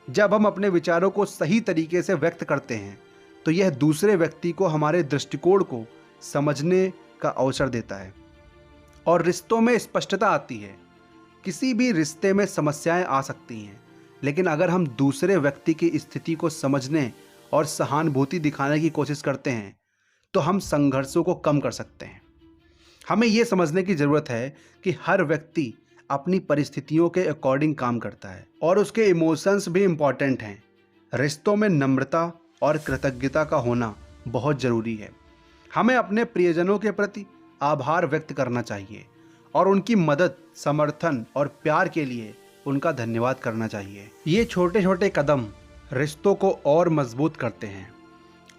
जब हम अपने विचारों को सही तरीके से व्यक्त करते हैं तो यह दूसरे व्यक्ति को हमारे दृष्टिकोण को समझने का अवसर देता है और रिश्तों में स्पष्टता आती है। किसी भी रिश्ते में समस्याएं आ सकती हैं, लेकिन अगर हम दूसरे व्यक्ति की स्थिति को समझने और सहानुभूति दिखाने की कोशिश करते हैं तो हम संघर्षों को कम कर सकते हैं। हमें ये समझने की ज़रूरत है कि हर व्यक्ति अपनी परिस्थितियों के अकॉर्डिंग काम करता है और उसके इमोशंस भी इम्पॉर्टेंट हैं। रिश्तों में नम्रता और कृतज्ञता का होना बहुत ज़रूरी है। हमें अपने प्रियजनों के प्रति आभार व्यक्त करना चाहिए और उनकी मदद, समर्थन और प्यार के लिए उनका धन्यवाद करना चाहिए। ये छोटे छोटे कदम रिश्तों को और मजबूत करते हैं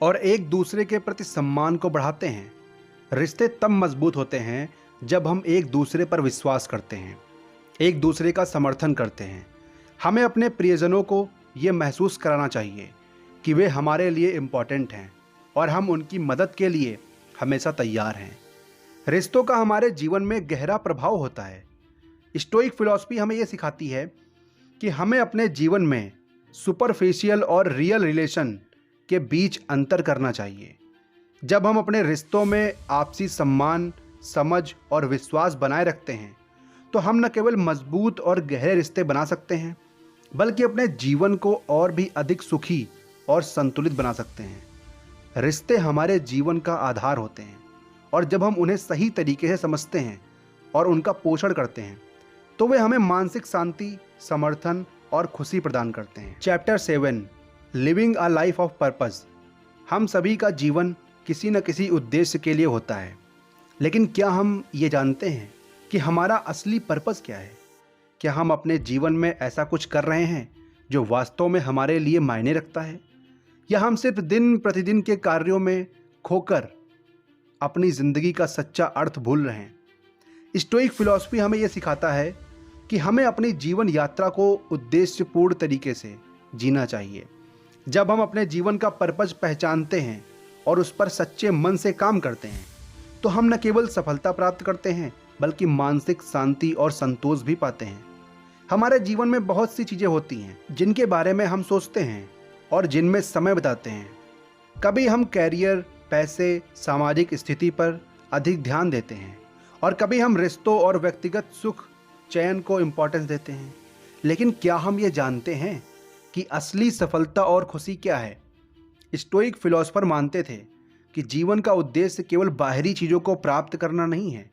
और एक दूसरे के प्रति सम्मान को बढ़ाते हैं। रिश्ते तब मजबूत होते हैं जब हम एक दूसरे पर विश्वास करते हैं, एक दूसरे का समर्थन करते हैं। हमें अपने प्रियजनों को ये महसूस कराना चाहिए कि वे हमारे लिए इम्पॉर्टेंट हैं और हम उनकी मदद के लिए हमेशा तैयार हैं। रिश्तों का हमारे जीवन में गहरा प्रभाव होता है। स्टोइक फिलॉसफी हमें ये सिखाती है कि हमें अपने जीवन में सुपरफिशियल और रियल रिलेशन के बीच अंतर करना चाहिए। जब हम अपने रिश्तों में आपसी सम्मान, समझ और विश्वास बनाए रखते हैं तो हम न केवल मजबूत और गहरे रिश्ते बना सकते हैं बल्कि अपने जीवन को और भी अधिक सुखी और संतुलित बना सकते हैं। रिश्ते हमारे जीवन का आधार होते हैं और जब हम उन्हें सही तरीके से समझते हैं और उनका पोषण करते हैं तो वे हमें मानसिक शांति, समर्थन और खुशी प्रदान करते हैं। Chapter 7, living a life of purpose. हम सभी का जीवन किसी न किसी उद्देश्य के लिए होता है, लेकिन क्या हम ये जानते हैं कि हमारा असली पर्पस क्या है? क्या हम अपने जीवन में ऐसा कुछ कर रहे हैं जो वास्तव में हमारे लिए मायने रखता है, या हम सिर्फ दिन प्रतिदिन के कार्यों में खोकर अपनी ज़िंदगी का सच्चा अर्थ भूल रहे हैं? स्टोइक फिलॉसफी हमें यह सिखाता है कि हमें अपनी जीवन यात्रा को उद्देश्यपूर्ण तरीके से जीना चाहिए। जब हम अपने जीवन का पर्पस पहचानते हैं और उस पर सच्चे मन से काम करते हैं तो हम न केवल सफलता प्राप्त करते हैं बल्कि मानसिक शांति और संतोष भी पाते हैं। हमारे जीवन में बहुत सी चीज़ें होती हैं जिनके बारे में हम सोचते हैं और जिनमें समय बिताते हैं। कभी हम कैरियर, पैसे, सामाजिक स्थिति पर अधिक ध्यान देते हैं और कभी हम रिश्तों और व्यक्तिगत सुख, चयन को इम्पोर्टेंस देते हैं। लेकिन क्या हम ये जानते हैं कि असली सफलता और खुशी क्या है? स्टोइक फिलोसोफर मानते थे कि जीवन का उद्देश्य केवल बाहरी चीज़ों को प्राप्त करना नहीं है,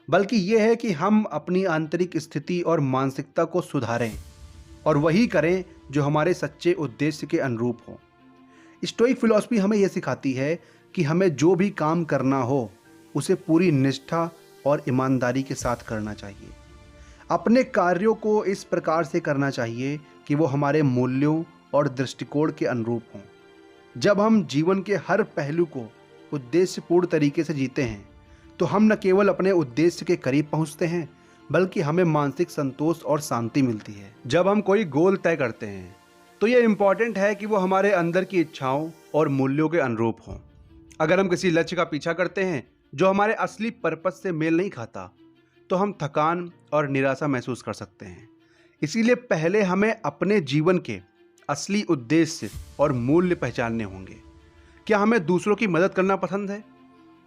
बल्कि ये है कि हम अपनी आंतरिक स्थिति और मानसिकता को सुधारें और वही करें जो हमारे सच्चे उद्देश्य के अनुरूप हो। स्टोइक फिलॉसफी हमें यह सिखाती है कि हमें जो भी काम करना हो उसे पूरी निष्ठा और ईमानदारी के साथ करना चाहिए। अपने कार्यों को इस प्रकार से करना चाहिए कि वो हमारे मूल्यों और दृष्टिकोण के अनुरूप हों। जब हम जीवन के हर पहलू को उद्देश्यपूर्ण तरीके से जीते हैं तो हम न केवल अपने उद्देश्य के करीब पहुंचते हैं बल्कि हमें मानसिक संतोष और शांति मिलती है। जब हम कोई गोल तय करते हैं तो ये इम्पॉर्टेंट है कि वो हमारे अंदर की इच्छाओं और मूल्यों के अनुरूप हों। अगर हम किसी लक्ष्य का पीछा करते हैं जो हमारे असली पर्पस से मेल नहीं खाता तो हम थकान और निराशा महसूस कर सकते हैं। इसीलिए पहले हमें अपने जीवन के असली उद्देश्य और मूल्य पहचानने होंगे। क्या हमें दूसरों की मदद करना पसंद है?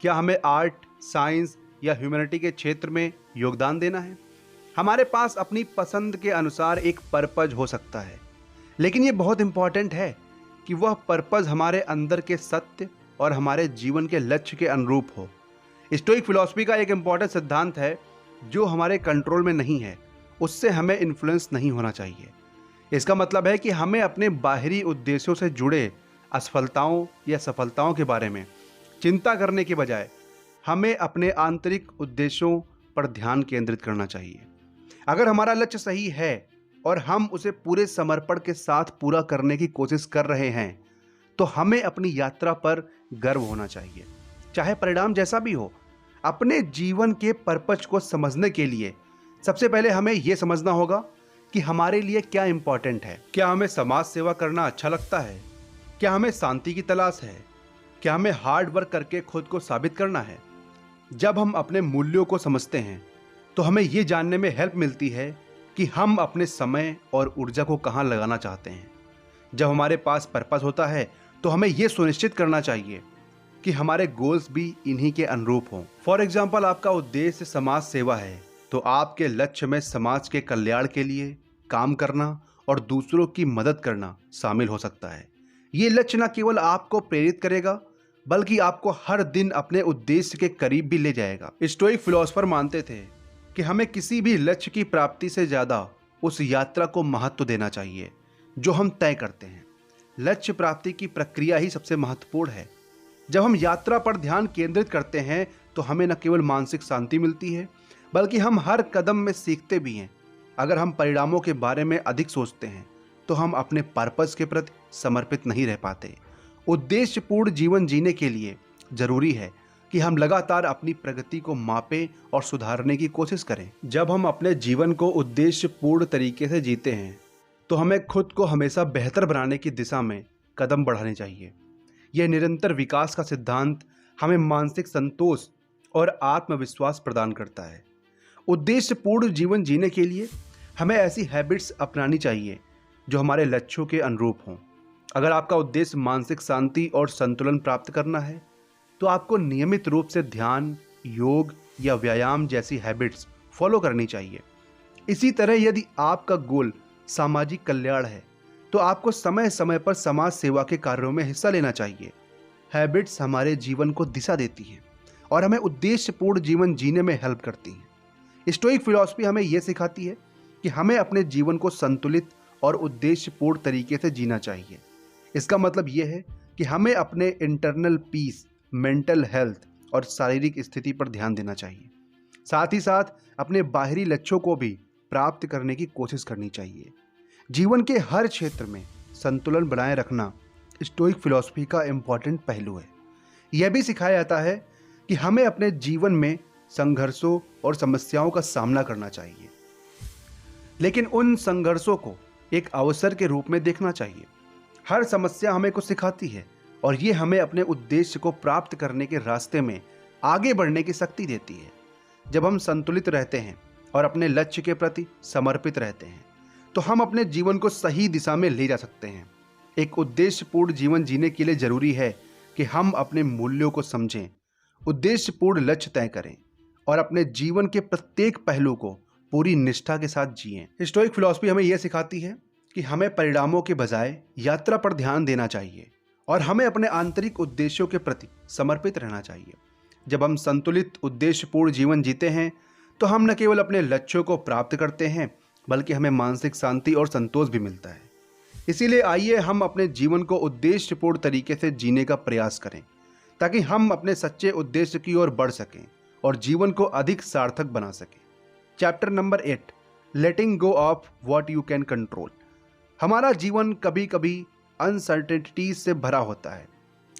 क्या हमें आर्ट, साइंस या ह्यूमैनिटी के क्षेत्र में योगदान देना है? हमारे पास अपनी पसंद के अनुसार एक पर्पज हो सकता है, लेकिन ये बहुत इंपॉर्टेंट है कि वह पर्पज हमारे अंदर के सत्य और हमारे जीवन के लक्ष्य के अनुरूप हो। स्टोइक फिलॉसफी का एक इंपॉर्टेंट सिद्धांत है, जो हमारे कंट्रोल में नहीं है उससे हमें इन्फ्लुएंस नहीं होना चाहिए। इसका मतलब है कि हमें अपने बाहरी उद्देश्यों से जुड़े असफलताओं या सफलताओं के बारे में चिंता करने के बजाय हमें अपने आंतरिक उद्देश्यों पर ध्यान केंद्रित करना चाहिए। अगर हमारा लक्ष्य सही है और हम उसे पूरे समर्पण के साथ पूरा करने की कोशिश कर रहे हैं तो हमें अपनी यात्रा पर गर्व होना चाहिए, चाहे परिणाम जैसा भी हो। अपने जीवन के पर्पस को समझने के लिए सबसे पहले हमें यह समझना होगा कि हमारे लिए क्या इंपॉर्टेंट है। क्या हमें समाज सेवा करना अच्छा लगता है? क्या हमें शांति की तलाश है? क्या हमें हार्ड वर्क करके खुद को साबित करना है? जब हम अपने मूल्यों को समझते हैं तो हमें ये जानने में हेल्प मिलती है कि हम अपने समय और ऊर्जा को कहाँ लगाना चाहते हैं। जब हमारे पास पर्पस होता है तो हमें यह सुनिश्चित करना चाहिए कि हमारे गोल्स भी इन्हीं के अनुरूप हों। फॉर एग्जाम्पल, आपका उद्देश्य समाज सेवा है तो आपके लक्ष्य में समाज के कल्याण के लिए काम करना और दूसरों की मदद करना शामिल हो सकता है। ये लक्ष्य न केवल आपको प्रेरित करेगा बल्कि आपको हर दिन अपने उद्देश्य के करीब भी ले जाएगा। स्टोइक फिलोसोफर मानते थे कि हमें किसी भी लक्ष्य की प्राप्ति से ज़्यादा उस यात्रा को महत्व देना चाहिए जो हम तय करते हैं। लक्ष्य प्राप्ति की प्रक्रिया ही सबसे महत्वपूर्ण है। जब हम यात्रा पर ध्यान केंद्रित करते हैं तो हमें न केवल मानसिक शांति मिलती है बल्कि हम हर कदम में सीखते भी हैं। अगर हम परिणामों के बारे में अधिक सोचते हैं तो हम अपने पर्पस के प्रति समर्पित नहीं रह पाते। उद्देश्यपूर्ण जीवन जीने के लिए जरूरी है कि हम लगातार अपनी प्रगति को मापें और सुधारने की कोशिश करें। जब हम अपने जीवन को उद्देश्यपूर्ण तरीके से जीते हैं तो हमें खुद को हमेशा बेहतर बनाने की दिशा में कदम बढ़ाने चाहिए। यह निरंतर विकास का सिद्धांत हमें मानसिक संतोष और आत्मविश्वास प्रदान करता है। उद्देश्यपूर्ण जीवन जीने के लिए हमें ऐसी हैबिट्स अपनानी चाहिए जो हमारे लक्ष्यों के अनुरूप हों। अगर आपका उद्देश्य मानसिक शांति और संतुलन प्राप्त करना है तो आपको नियमित रूप से ध्यान, योग या व्यायाम जैसी हैबिट्स फॉलो करनी चाहिए। इसी तरह यदि आपका गोल सामाजिक कल्याण है तो आपको समय समय पर समाज सेवा के कार्यों में हिस्सा लेना चाहिए। हैबिट्स हमारे जीवन को दिशा देती हैं और हमें उद्देश्यपूर्ण जीवन जीने में हेल्प करती हैं। स्टोइक फिलॉसफी हमें यह सिखाती है कि हमें अपने जीवन को संतुलित और उद्देश्यपूर्ण तरीके से जीना चाहिए। इसका मतलब यह है कि हमें अपने इंटरनल पीस, मेंटल हेल्थ और शारीरिक स्थिति पर ध्यान देना चाहिए। साथ ही साथ अपने बाहरी लक्ष्यों को भी प्राप्त करने की कोशिश करनी चाहिए। जीवन के हर क्षेत्र में संतुलन बनाए रखना स्टोइक फिलॉसफी का इम्पॉर्टेंट पहलू है। यह भी सिखाया जाता है कि हमें अपने जीवन में संघर्षों और समस्याओं का सामना करना चाहिए, लेकिन उन संघर्षों को एक अवसर के रूप में देखना चाहिए। हर समस्या हमें कुछ सिखाती है और ये हमें अपने उद्देश्य को प्राप्त करने के रास्ते में आगे बढ़ने की शक्ति देती है। जब हम संतुलित रहते हैं और अपने लक्ष्य के प्रति समर्पित रहते हैं तो हम अपने जीवन को सही दिशा में ले जा सकते हैं। एक उद्देश्यपूर्ण जीवन जीने के लिए जरूरी है कि हम अपने मूल्यों को समझें, उद्देश्यपूर्ण लक्ष्य तय करें और अपने जीवन के प्रत्येक पहलू को पूरी निष्ठा के साथ जिएं। स्टोइक फिलॉसफी हमें यह सिखाती है कि हमें परिणामों के बजाय यात्रा पर ध्यान देना चाहिए और हमें अपने आंतरिक उद्देश्यों के प्रति समर्पित रहना चाहिए। जब हम संतुलित उद्देश्यपूर्ण जीवन जीते हैं तो हम न केवल अपने लक्ष्यों को प्राप्त करते हैं बल्कि हमें मानसिक शांति और संतोष भी मिलता है। इसीलिए आइए हम अपने जीवन को उद्देश्यपूर्ण तरीके से जीने का प्रयास करें ताकि हम अपने सच्चे उद्देश्य की ओर बढ़ सकें और जीवन को अधिक सार्थक बना सकें। Chapter number 8, letting go of what you can control. हमारा जीवन कभी कभी अनसर्टेनिटीज से भरा होता है।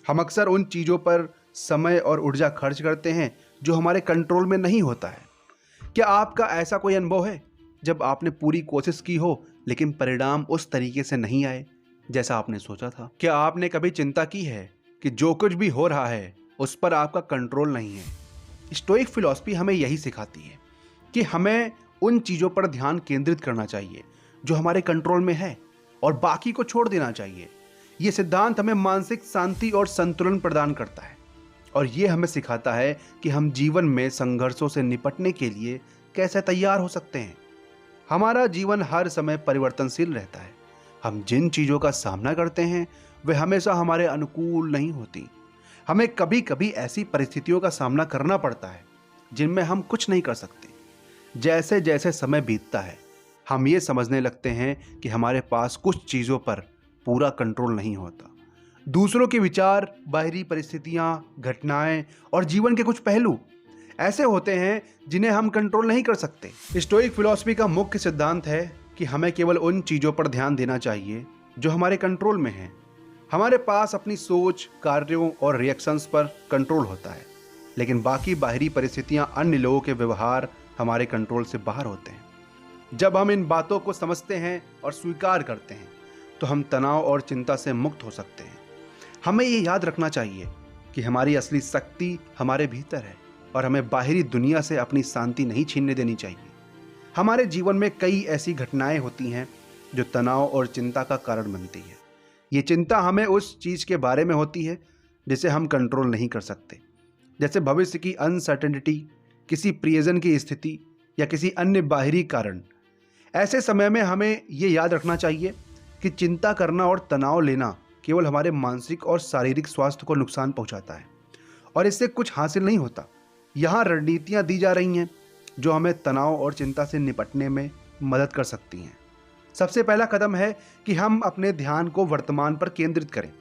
हम अक्सर उन चीज़ों पर समय और ऊर्जा खर्च करते हैं जो हमारे कंट्रोल में नहीं होता है। क्या आपका ऐसा कोई अनुभव है जब आपने पूरी कोशिश की हो लेकिन परिणाम उस तरीके से नहीं आए जैसा आपने सोचा था? क्या आपने कभी चिंता की है कि जो कुछ भी हो रहा है उस पर आपका कंट्रोल नहीं है? स्टोइक फिलॉसफी हमें यही सिखाती है कि हमें उन चीज़ों पर ध्यान केंद्रित करना चाहिए जो हमारे कंट्रोल में है और बाकी को छोड़ देना चाहिए। ये सिद्धांत हमें मानसिक शांति और संतुलन प्रदान करता है और ये हमें सिखाता है कि हम जीवन में संघर्षों से निपटने के लिए कैसे तैयार हो सकते हैं। हमारा जीवन हर समय परिवर्तनशील रहता है। हम जिन चीज़ों का सामना करते हैं वे हमेशा हमारे अनुकूल नहीं होती। हमें कभी कभी ऐसी परिस्थितियों का सामना करना पड़ता है जिनमें हम कुछ नहीं कर सकते। जैसे जैसे समय बीतता है हम ये समझने लगते हैं कि हमारे पास कुछ चीज़ों पर पूरा कंट्रोल नहीं होता। दूसरों के विचार, बाहरी परिस्थितियाँ, घटनाएं और जीवन के कुछ पहलू ऐसे होते हैं जिन्हें हम कंट्रोल नहीं कर सकते। स्टोइक फिलॉसफी का मुख्य सिद्धांत है कि हमें केवल उन चीज़ों पर ध्यान देना चाहिए जो हमारे कंट्रोल में हैं। हमारे पास अपनी सोच, कार्यों और रिएक्शंस पर कंट्रोल होता है, लेकिन बाकी बाहरी परिस्थितियाँ, अन्य लोगों के व्यवहार हमारे कंट्रोल से बाहर होते हैं। जब हम इन बातों को समझते हैं और स्वीकार करते हैं तो हम तनाव और चिंता से मुक्त हो सकते हैं। हमें ये याद रखना चाहिए कि हमारी असली शक्ति हमारे भीतर है और हमें बाहरी दुनिया से अपनी शांति नहीं छीनने देनी चाहिए। हमारे जीवन में कई ऐसी घटनाएं होती हैं जो तनाव और चिंता का कारण बनती है। ये चिंता हमें उस चीज़ के बारे में होती है जिसे हम कंट्रोल नहीं कर सकते, जैसे भविष्य की अनसर्टेनिटी, किसी प्रियजन की स्थिति या किसी अन्य बाहरी कारण। ऐसे समय में हमें ये याद रखना चाहिए कि चिंता करना और तनाव लेना केवल हमारे मानसिक और शारीरिक स्वास्थ्य को नुकसान पहुंचाता है और इससे कुछ हासिल नहीं होता। यहाँ रणनीतियाँ दी जा रही हैं जो हमें तनाव और चिंता से निपटने में मदद कर सकती हैं। सबसे पहला कदम है कि हम अपने ध्यान को वर्तमान पर केंद्रित करें।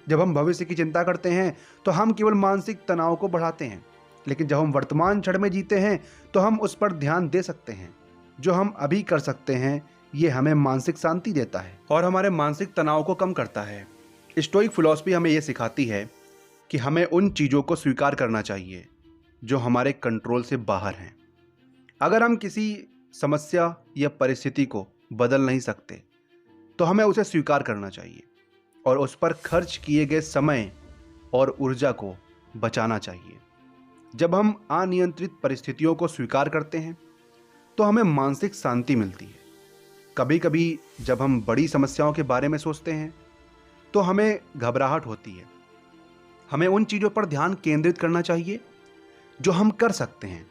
जब हम भविष्य की चिंता करते हैं तो हम केवल मानसिक तनाव को बढ़ाते हैं, लेकिन जब हम वर्तमान क्षण में जीते हैं तो हम उस पर ध्यान दे सकते हैं। जो हम अभी कर सकते हैं ये हमें मानसिक शांति देता है और हमारे मानसिक तनाव को कम करता है। स्टोइक फिलॉसफी हमें यह सिखाती है कि हमें उन चीज़ों को स्वीकार करना चाहिए जो हमारे कंट्रोल से बाहर हैं। अगर हम किसी समस्या या परिस्थिति को बदल नहीं सकते तो हमें उसे स्वीकार करना चाहिए और उस पर खर्च किए गए समय और ऊर्जा को बचाना चाहिए। जब हम अनियंत्रित परिस्थितियों को स्वीकार करते हैं तो हमें मानसिक शांति मिलती है। कभी कभी जब हम बड़ी समस्याओं के बारे में सोचते हैं तो हमें घबराहट होती है। हमें उन चीज़ों पर ध्यान केंद्रित करना चाहिए जो हम कर सकते हैं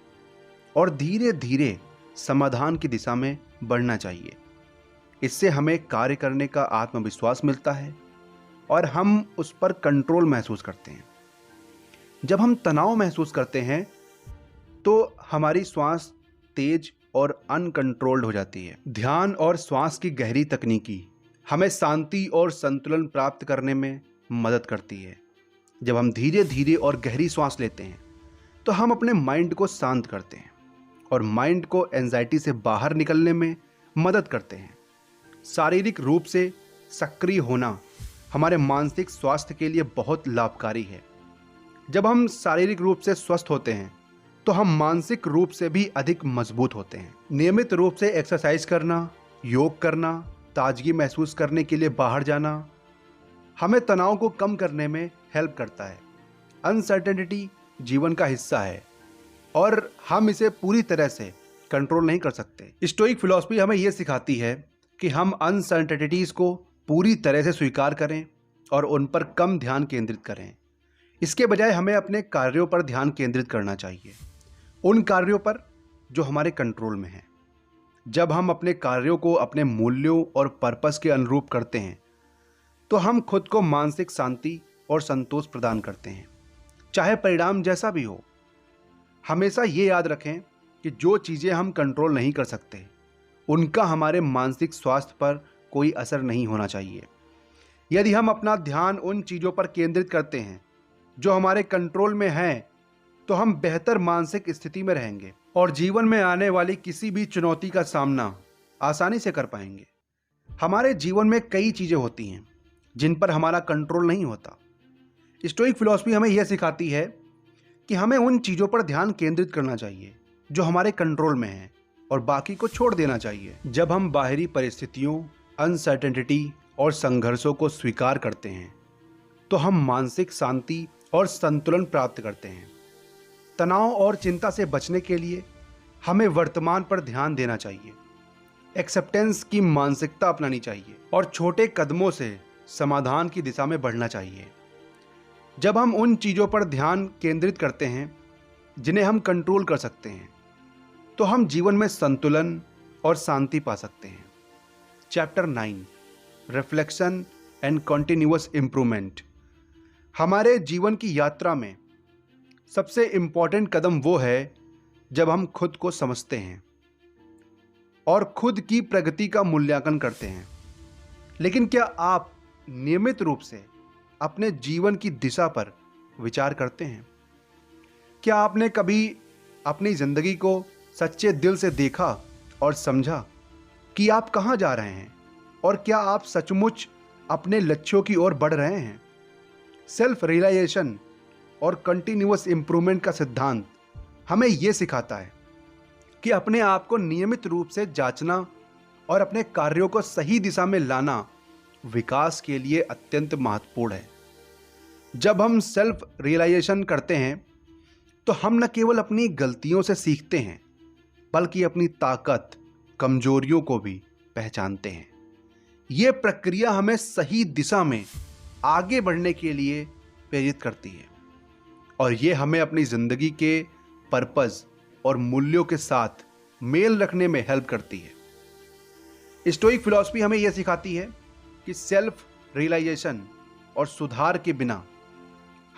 और धीरे धीरे समाधान की दिशा में बढ़ना चाहिए। इससे हमें कार्य करने का आत्मविश्वास मिलता है और हम उस पर कंट्रोल महसूस करते हैं। जब हम तनाव महसूस करते हैं तो हमारी श्वास तेज और अनकंट्रोल्ड हो जाती है। ध्यान और श्वास की गहरी तकनीकी हमें शांति और संतुलन प्राप्त करने में मदद करती है। जब हम धीरे धीरे और गहरी श्वास लेते हैं तो हम अपने माइंड को शांत करते हैं और माइंड को एंजाइटी से बाहर निकलने में मदद करते हैं। शारीरिक रूप से सक्रिय होना हमारे मानसिक स्वास्थ्य के लिए बहुत लाभकारी है। जब हम शारीरिक रूप से स्वस्थ होते हैं तो हम मानसिक रूप से भी अधिक मजबूत होते हैं। नियमित रूप से एक्सरसाइज करना, योग करना, ताजगी महसूस करने के लिए बाहर जाना हमें तनाव को कम करने में हेल्प करता है। अनसर्टेनिटी जीवन का हिस्सा है और हम इसे पूरी तरह से कंट्रोल नहीं कर सकते। स्टोइक फिलॉसफी हमें यह सिखाती है कि हम अनसर्टेनिटीज़ को पूरी तरह से स्वीकार करें और उन पर कम ध्यान केंद्रित करें। इसके बजाय हमें अपने कार्यों पर ध्यान केंद्रित करना चाहिए, उन कार्यों पर जो हमारे कंट्रोल में हैं। जब हम अपने कार्यों को अपने मूल्यों और पर्पस के अनुरूप करते हैं तो हम खुद को मानसिक शांति और संतोष प्रदान करते हैं, चाहे परिणाम जैसा भी हो। हमेशा ये याद रखें कि जो चीज़ें हम कंट्रोल नहीं कर सकते उनका हमारे मानसिक स्वास्थ्य पर कोई असर नहीं होना चाहिए। यदि हम अपना ध्यान उन चीज़ों पर केंद्रित करते हैं जो हमारे कंट्रोल में हैं तो हम बेहतर मानसिक स्थिति में रहेंगे और जीवन में आने वाली किसी भी चुनौती का सामना आसानी से कर पाएंगे। हमारे जीवन में कई चीज़ें होती हैं जिन पर हमारा कंट्रोल नहीं होता। स्टोइक फिलॉसफी हमें यह सिखाती है कि हमें उन चीज़ों पर ध्यान केंद्रित करना चाहिए जो हमारे कंट्रोल में हैं और बाकी को छोड़ देना चाहिए। जब हम बाहरी परिस्थितियों, अनसर्टेनिटी और संघर्षों को स्वीकार करते हैं तो हम मानसिक शांति और संतुलन प्राप्त करते हैं। तनाव और चिंता से बचने के लिए हमें वर्तमान पर ध्यान देना चाहिए, एक्सेप्टेंस की मानसिकता अपनानी चाहिए और छोटे कदमों से समाधान की दिशा में बढ़ना चाहिए। जब हम उन चीज़ों पर ध्यान केंद्रित करते हैं जिन्हें हम कंट्रोल कर सकते हैं तो हम जीवन में संतुलन और शांति पा सकते हैं। Chapter 9, reflection and continuous improvement. हमारे जीवन की यात्रा में सबसे इम्पॉर्टेंट कदम वो है जब हम खुद को समझते हैं और खुद की प्रगति का मूल्यांकन करते हैं। लेकिन क्या आप नियमित रूप से अपने जीवन की दिशा पर विचार करते हैं? क्या आपने कभी अपनी ज़िंदगी को सच्चे दिल से देखा और समझा कि आप कहाँ जा रहे हैं और क्या आप सचमुच अपने लक्ष्यों की ओर बढ़ रहे हैं? सेल्फ रियलाइजेशन और कंटिन्यूअस इम्प्रूवमेंट का सिद्धांत हमें ये सिखाता है कि अपने आप को नियमित रूप से जांचना और अपने कार्यों को सही दिशा में लाना विकास के लिए अत्यंत महत्वपूर्ण है। जब हम सेल्फ रियलाइजेशन करते हैं तो हम न केवल अपनी गलतियों से सीखते हैं बल्कि अपनी ताकत, कमजोरियों को भी पहचानते हैं। ये प्रक्रिया हमें सही दिशा में आगे बढ़ने के लिए प्रेरित करती है और ये हमें अपनी ज़िंदगी के पर्पस और मूल्यों के साथ मेल रखने में हेल्प करती है। स्टोइक फिलॉसफी हमें यह सिखाती है कि सेल्फ रियलाइजेशन और सुधार के बिना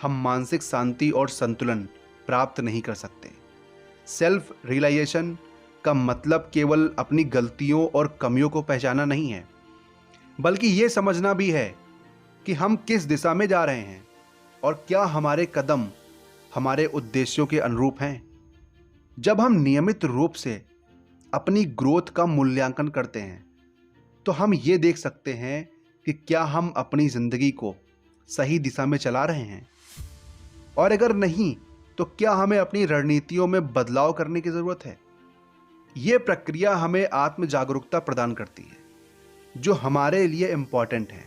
हम मानसिक शांति और संतुलन प्राप्त नहीं कर सकते। सेल्फ रियलाइजेशन का मतलब केवल अपनी गलतियों और कमियों को पहचाना नहीं है, बल्कि ये समझना भी है कि हम किस दिशा में जा रहे हैं और क्या हमारे कदम हमारे उद्देश्यों के अनुरूप हैं। जब हम नियमित रूप से अपनी ग्रोथ का मूल्यांकन करते हैं तो हम ये देख सकते हैं कि क्या हम अपनी ज़िंदगी को सही दिशा में चला रहे हैं और अगर नहीं तो क्या हमें अपनी रणनीतियों में बदलाव करने की ज़रूरत है। ये प्रक्रिया हमें आत्म जागरूकता प्रदान करती है जो हमारे लिए इम्पॉर्टेंट है।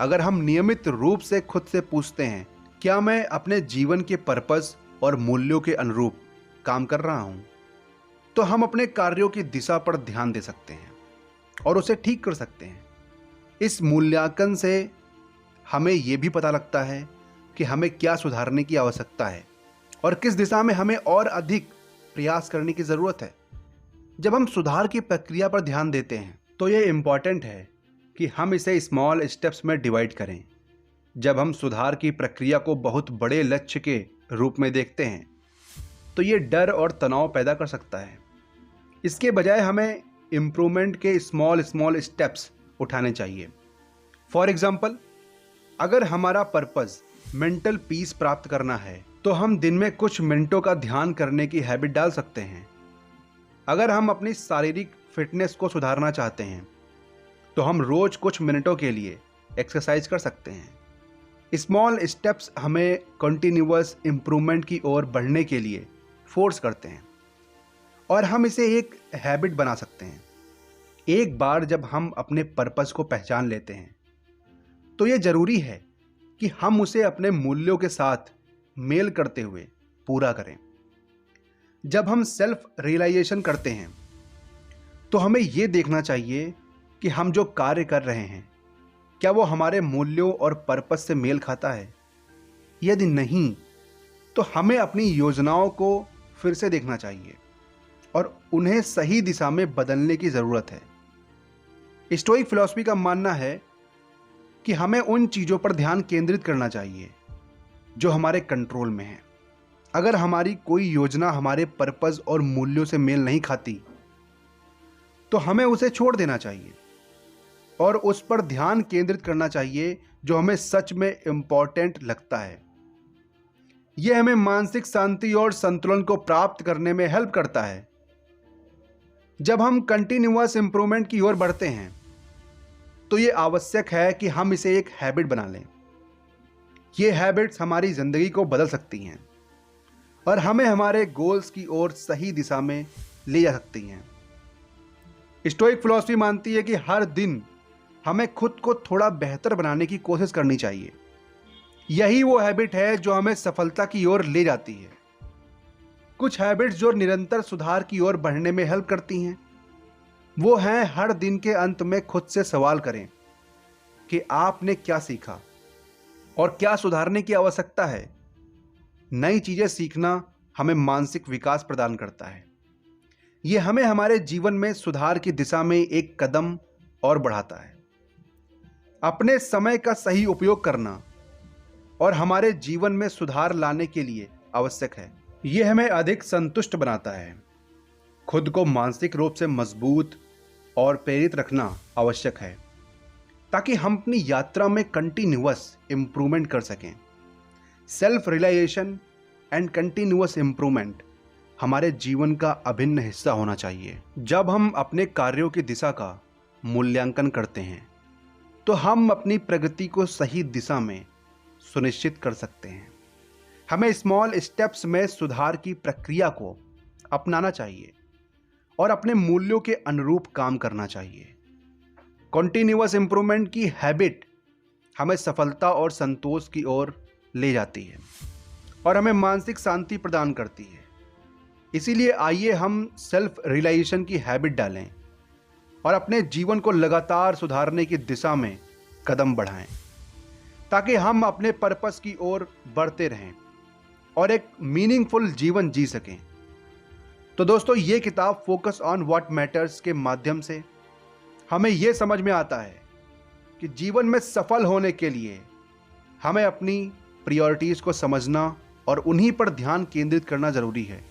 अगर हम नियमित रूप से खुद से पूछते हैं क्या मैं अपने जीवन के पर्पस और मूल्यों के अनुरूप काम कर रहा हूं, तो हम अपने कार्यों की दिशा पर ध्यान दे सकते हैं और उसे ठीक कर सकते हैं। इस मूल्यांकन से हमें यह भी पता लगता है कि हमें क्या सुधारने की आवश्यकता है और किस दिशा में हमें और अधिक प्रयास करने की ज़रूरत है। जब हम सुधार की प्रक्रिया पर ध्यान देते हैं तो यह इम्पॉर्टेंट है कि हम इसे स्मॉल स्टेप्स में डिवाइड करें। जब हम सुधार की प्रक्रिया को बहुत बड़े लक्ष्य के रूप में देखते हैं तो ये डर और तनाव पैदा कर सकता है। इसके बजाय हमें इम्प्रूवमेंट के स्मॉल स्टेप्स उठाने चाहिए। फॉर एग्जाम्पल, अगर हमारा पर्पस मेंटल पीस प्राप्त करना है तो हम दिन में कुछ मिनटों का ध्यान करने की हैबिट डाल सकते हैं। अगर हम अपनी शारीरिक फिटनेस को सुधारना चाहते हैं तो हम रोज कुछ मिनटों के लिए एक्सरसाइज कर सकते हैं। स्मॉल स्टेप्स हमें कंटिन्यूअस इम्प्रूवमेंट की ओर बढ़ने के लिए फोर्स करते हैं और हम इसे एक हैबिट बना सकते हैं। एक बार जब हम अपने पर्पस को पहचान लेते हैं तो ये ज़रूरी है कि हम उसे अपने मूल्यों के साथ मेल करते हुए पूरा करें। जब हम सेल्फ रियलाइजेशन करते हैं तो हमें ये देखना चाहिए कि हम जो कार्य कर रहे हैं क्या वो हमारे मूल्यों और पर्पस से मेल खाता है। यदि नहीं तो हमें अपनी योजनाओं को फिर से देखना चाहिए और उन्हें सही दिशा में बदलने की ज़रूरत है। स्टोइक फिलॉसफी का मानना है कि हमें उन चीज़ों पर ध्यान केंद्रित करना चाहिए जो हमारे कंट्रोल में है। अगर हमारी कोई योजना हमारे पर्पस और मूल्यों से मेल नहीं खाती तो हमें उसे छोड़ देना चाहिए और उस पर ध्यान केंद्रित करना चाहिए जो हमें सच में इम्पॉर्टेंट लगता है। यह हमें मानसिक शांति और संतुलन को प्राप्त करने में हेल्प करता है। जब हम कंटिन्यूअस इम्प्रूवमेंट की ओर बढ़ते हैं तो ये आवश्यक है कि हम इसे एक हैबिट बना लें। ये हैबिट्स हमारी ज़िंदगी को बदल सकती हैं और हमें हमारे गोल्स की ओर सही दिशा में ले जा सकती हैं। स्टोइक फिलॉसफी मानती है कि हर दिन हमें खुद को थोड़ा बेहतर बनाने की कोशिश करनी चाहिए। यही वो हैबिट है जो हमें सफलता की ओर ले जाती है। कुछ हैबिट्स जो निरंतर सुधार की ओर बढ़ने में हेल्प करती हैं वो हैं, हर दिन के अंत में खुद से सवाल करें कि आपने क्या सीखा और क्या सुधारने की आवश्यकता है। नई चीजें सीखना हमें मानसिक विकास प्रदान करता है। ये हमें हमारे जीवन में सुधार की दिशा में एक कदम और बढ़ाता है। अपने समय का सही उपयोग करना और हमारे जीवन में सुधार लाने के लिए आवश्यक है। ये हमें अधिक संतुष्ट बनाता है। खुद को मानसिक रूप से मजबूत और प्रेरित रखना आवश्यक है ताकि हम अपनी यात्रा में कंटिन्यूअस इम्प्रूवमेंट कर सकें। Self realisation and continuous improvement हमारे जीवन का अभिन्न हिस्सा होना चाहिए। जब हम अपने कार्यों की दिशा का मूल्यांकन करते हैं तो हम अपनी प्रगति को सही दिशा में सुनिश्चित कर सकते हैं। हमें स्मॉल स्टेप्स में सुधार की प्रक्रिया को अपनाना चाहिए और अपने मूल्यों के अनुरूप काम करना चाहिए। कॉन्टिन्यूअस इम्प्रूवमेंट की हैबिट हमें सफलता और संतोष की ओर ले जाती है और हमें मानसिक शांति प्रदान करती है। इसीलिए आइए हम सेल्फ रियलाइजेशन की हैबिट डालें और अपने जीवन को लगातार सुधारने की दिशा में कदम बढ़ाएं ताकि हम अपने पर्पस की ओर बढ़ते रहें और एक मीनिंगफुल जीवन जी सकें। तो दोस्तों, ये किताब फोकस ऑन व्हाट मैटर्स के माध्यम से हमें यह समझ में आता है कि जीवन में सफल होने के लिए हमें अपनी प्रायोरिटीज़ को समझना और उन्हीं पर ध्यान केंद्रित करना ज़रूरी है।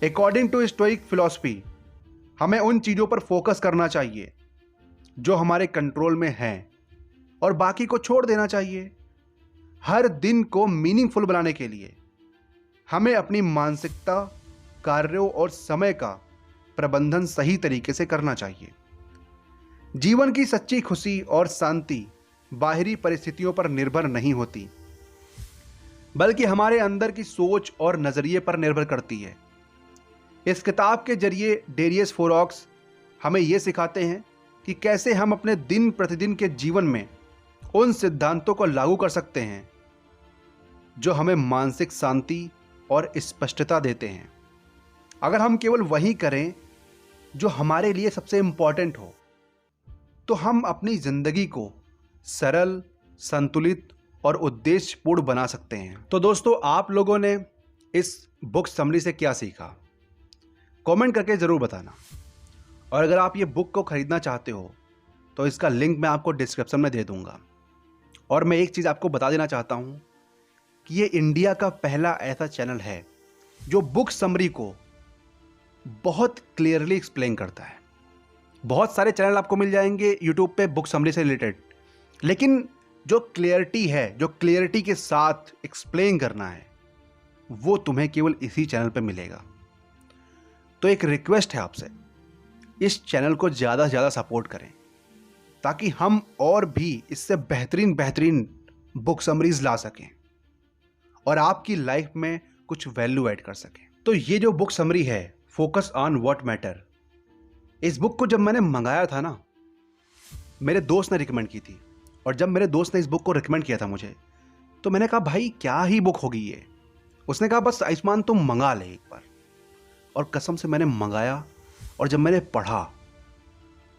अकॉर्डिंग टू स्टोइक फिलॉसफी हमें उन चीज़ों पर फोकस करना चाहिए जो हमारे कंट्रोल में हैं और बाकी को छोड़ देना चाहिए। हर दिन को मीनिंगफुल बनाने के लिए हमें अपनी मानसिकता, कार्यों और समय का प्रबंधन सही तरीके से करना चाहिए। जीवन की सच्ची खुशी और शांति बाहरी परिस्थितियों पर निर्भर नहीं होती, बल्कि हमारे अंदर की सोच और नज़रिए पर निर्भर करती है। इस किताब के जरिए डेरियस फोरॉक्स हमें यह सिखाते हैं कि कैसे हम अपने दिन प्रतिदिन के जीवन में उन सिद्धांतों को लागू कर सकते हैं जो हमें मानसिक शांति और स्पष्टता देते हैं। अगर हम केवल वही करें जो हमारे लिए सबसे इम्पॉर्टेंट हो, तो हम अपनी ज़िंदगी को सरल, संतुलित और उद्देश्यपूर्ण बना सकते हैं। तो दोस्तों, आप लोगों ने इस बुक समरी से क्या सीखा, कमेंट करके ज़रूर बताना। और अगर आप ये बुक को ख़रीदना चाहते हो तो इसका लिंक मैं आपको डिस्क्रिप्शन में दे दूँगा। और मैं एक चीज़ आपको बता देना चाहता हूँ कि ये इंडिया का पहला ऐसा चैनल है जो बुक समरी को बहुत क्लियरली एक्सप्लेन करता है। बहुत सारे चैनल आपको मिल जाएंगे यूट्यूब पे बुक समरी से रिलेटेड, लेकिन जो क्लियरिटी है, जो क्लियरिटी के साथ एक्सप्लेन करना है, वो तुम्हें केवल इसी चैनल पे मिलेगा। तो एक रिक्वेस्ट है आपसे, इस चैनल को ज़्यादा से ज़्यादा सपोर्ट करें ताकि हम और भी इससे बेहतरीन बुक समरीज ला सकें और आपकी लाइफ में कुछ वैल्यू ऐड कर सकें। तो ये जो बुक समरी है, फोकस ऑन व्हाट मैटर, इस बुक को जब मैंने मंगाया था ना, मेरे दोस्त ने रिकमेंड की थी। और जब मेरे दोस्त ने इस बुक को रिकमेंड किया था मुझे, तो मैंने कहा भाई क्या ही बुक होगी ये। उसने कहा बस आयुष्मान तुम मंगा ले एक बार। और कसम से मैंने मंगाया और जब मैंने पढ़ा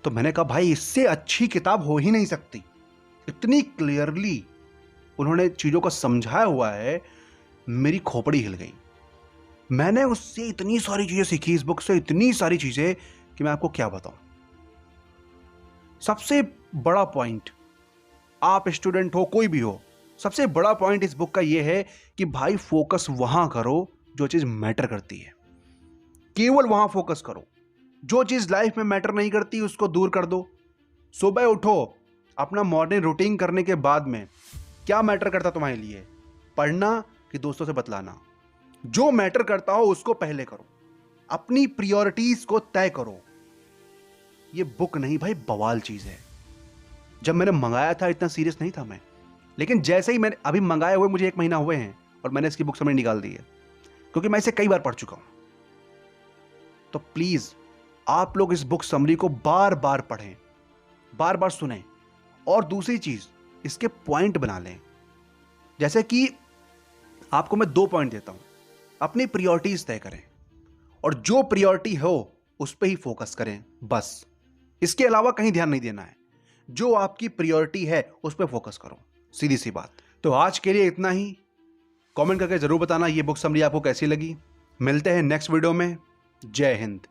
तो मैंने कहा भाई इससे अच्छी किताब हो ही नहीं सकती। इतनी क्लियरली उन्होंने चीज़ों को समझाया हुआ है, मेरी खोपड़ी हिल गई। मैंने उससे इतनी सारी चीज़ें सीखी, इस बुक से इतनी सारी चीज़ें कि मैं आपको क्या बताऊं। सबसे बड़ा पॉइंट, आप स्टूडेंट हो कोई भी हो, सबसे बड़ा पॉइंट इस बुक का ये है कि भाई फोकस वहां करो जो चीज़ मैटर करती है। केवल वहां फोकस करो। जो चीज़ लाइफ में मैटर नहीं करती उसको दूर कर दो। सुबह उठो, अपना मॉर्निंग रूटीन करने के बाद में क्या मैटर करता तुम्हारे लिए, पढ़ना कि दोस्तों से बतलाना। जो मैटर करता हो उसको पहले करो, अपनी प्रायोरिटीज को तय करो। ये बुक नहीं भाई, बवाल चीज़ है। जब मैंने मंगाया था इतना सीरियस नहीं था मैं, लेकिन जैसे ही मैंने अभी मंगाए हुए मुझे 1 महीना हुए हैं और मैंने इसकी बुक समरी निकाल दी है, क्योंकि मैं इसे कई बार पढ़ चुका हूं। तो प्लीज आप लोग इस बुक समरी को बार बार पढ़ें, बार बार सुनें, और दूसरी चीज इसके पॉइंट बना लें। जैसे कि आपको मैं 2 पॉइंट देता हूं, अपनी प्रायोरिटीज तय करें और जो प्रायोरिटी हो उस पर ही फोकस करें, बस। इसके अलावा कहीं ध्यान नहीं देना है। जो आपकी प्रायोरिटी है उस पर फोकस करो, सीधी सी बात। तो आज के लिए इतना ही। कमेंट करके जरूर बताना ये बुक समरी आपको कैसी लगी। मिलते हैं नेक्स्ट वीडियो में। जय हिंद।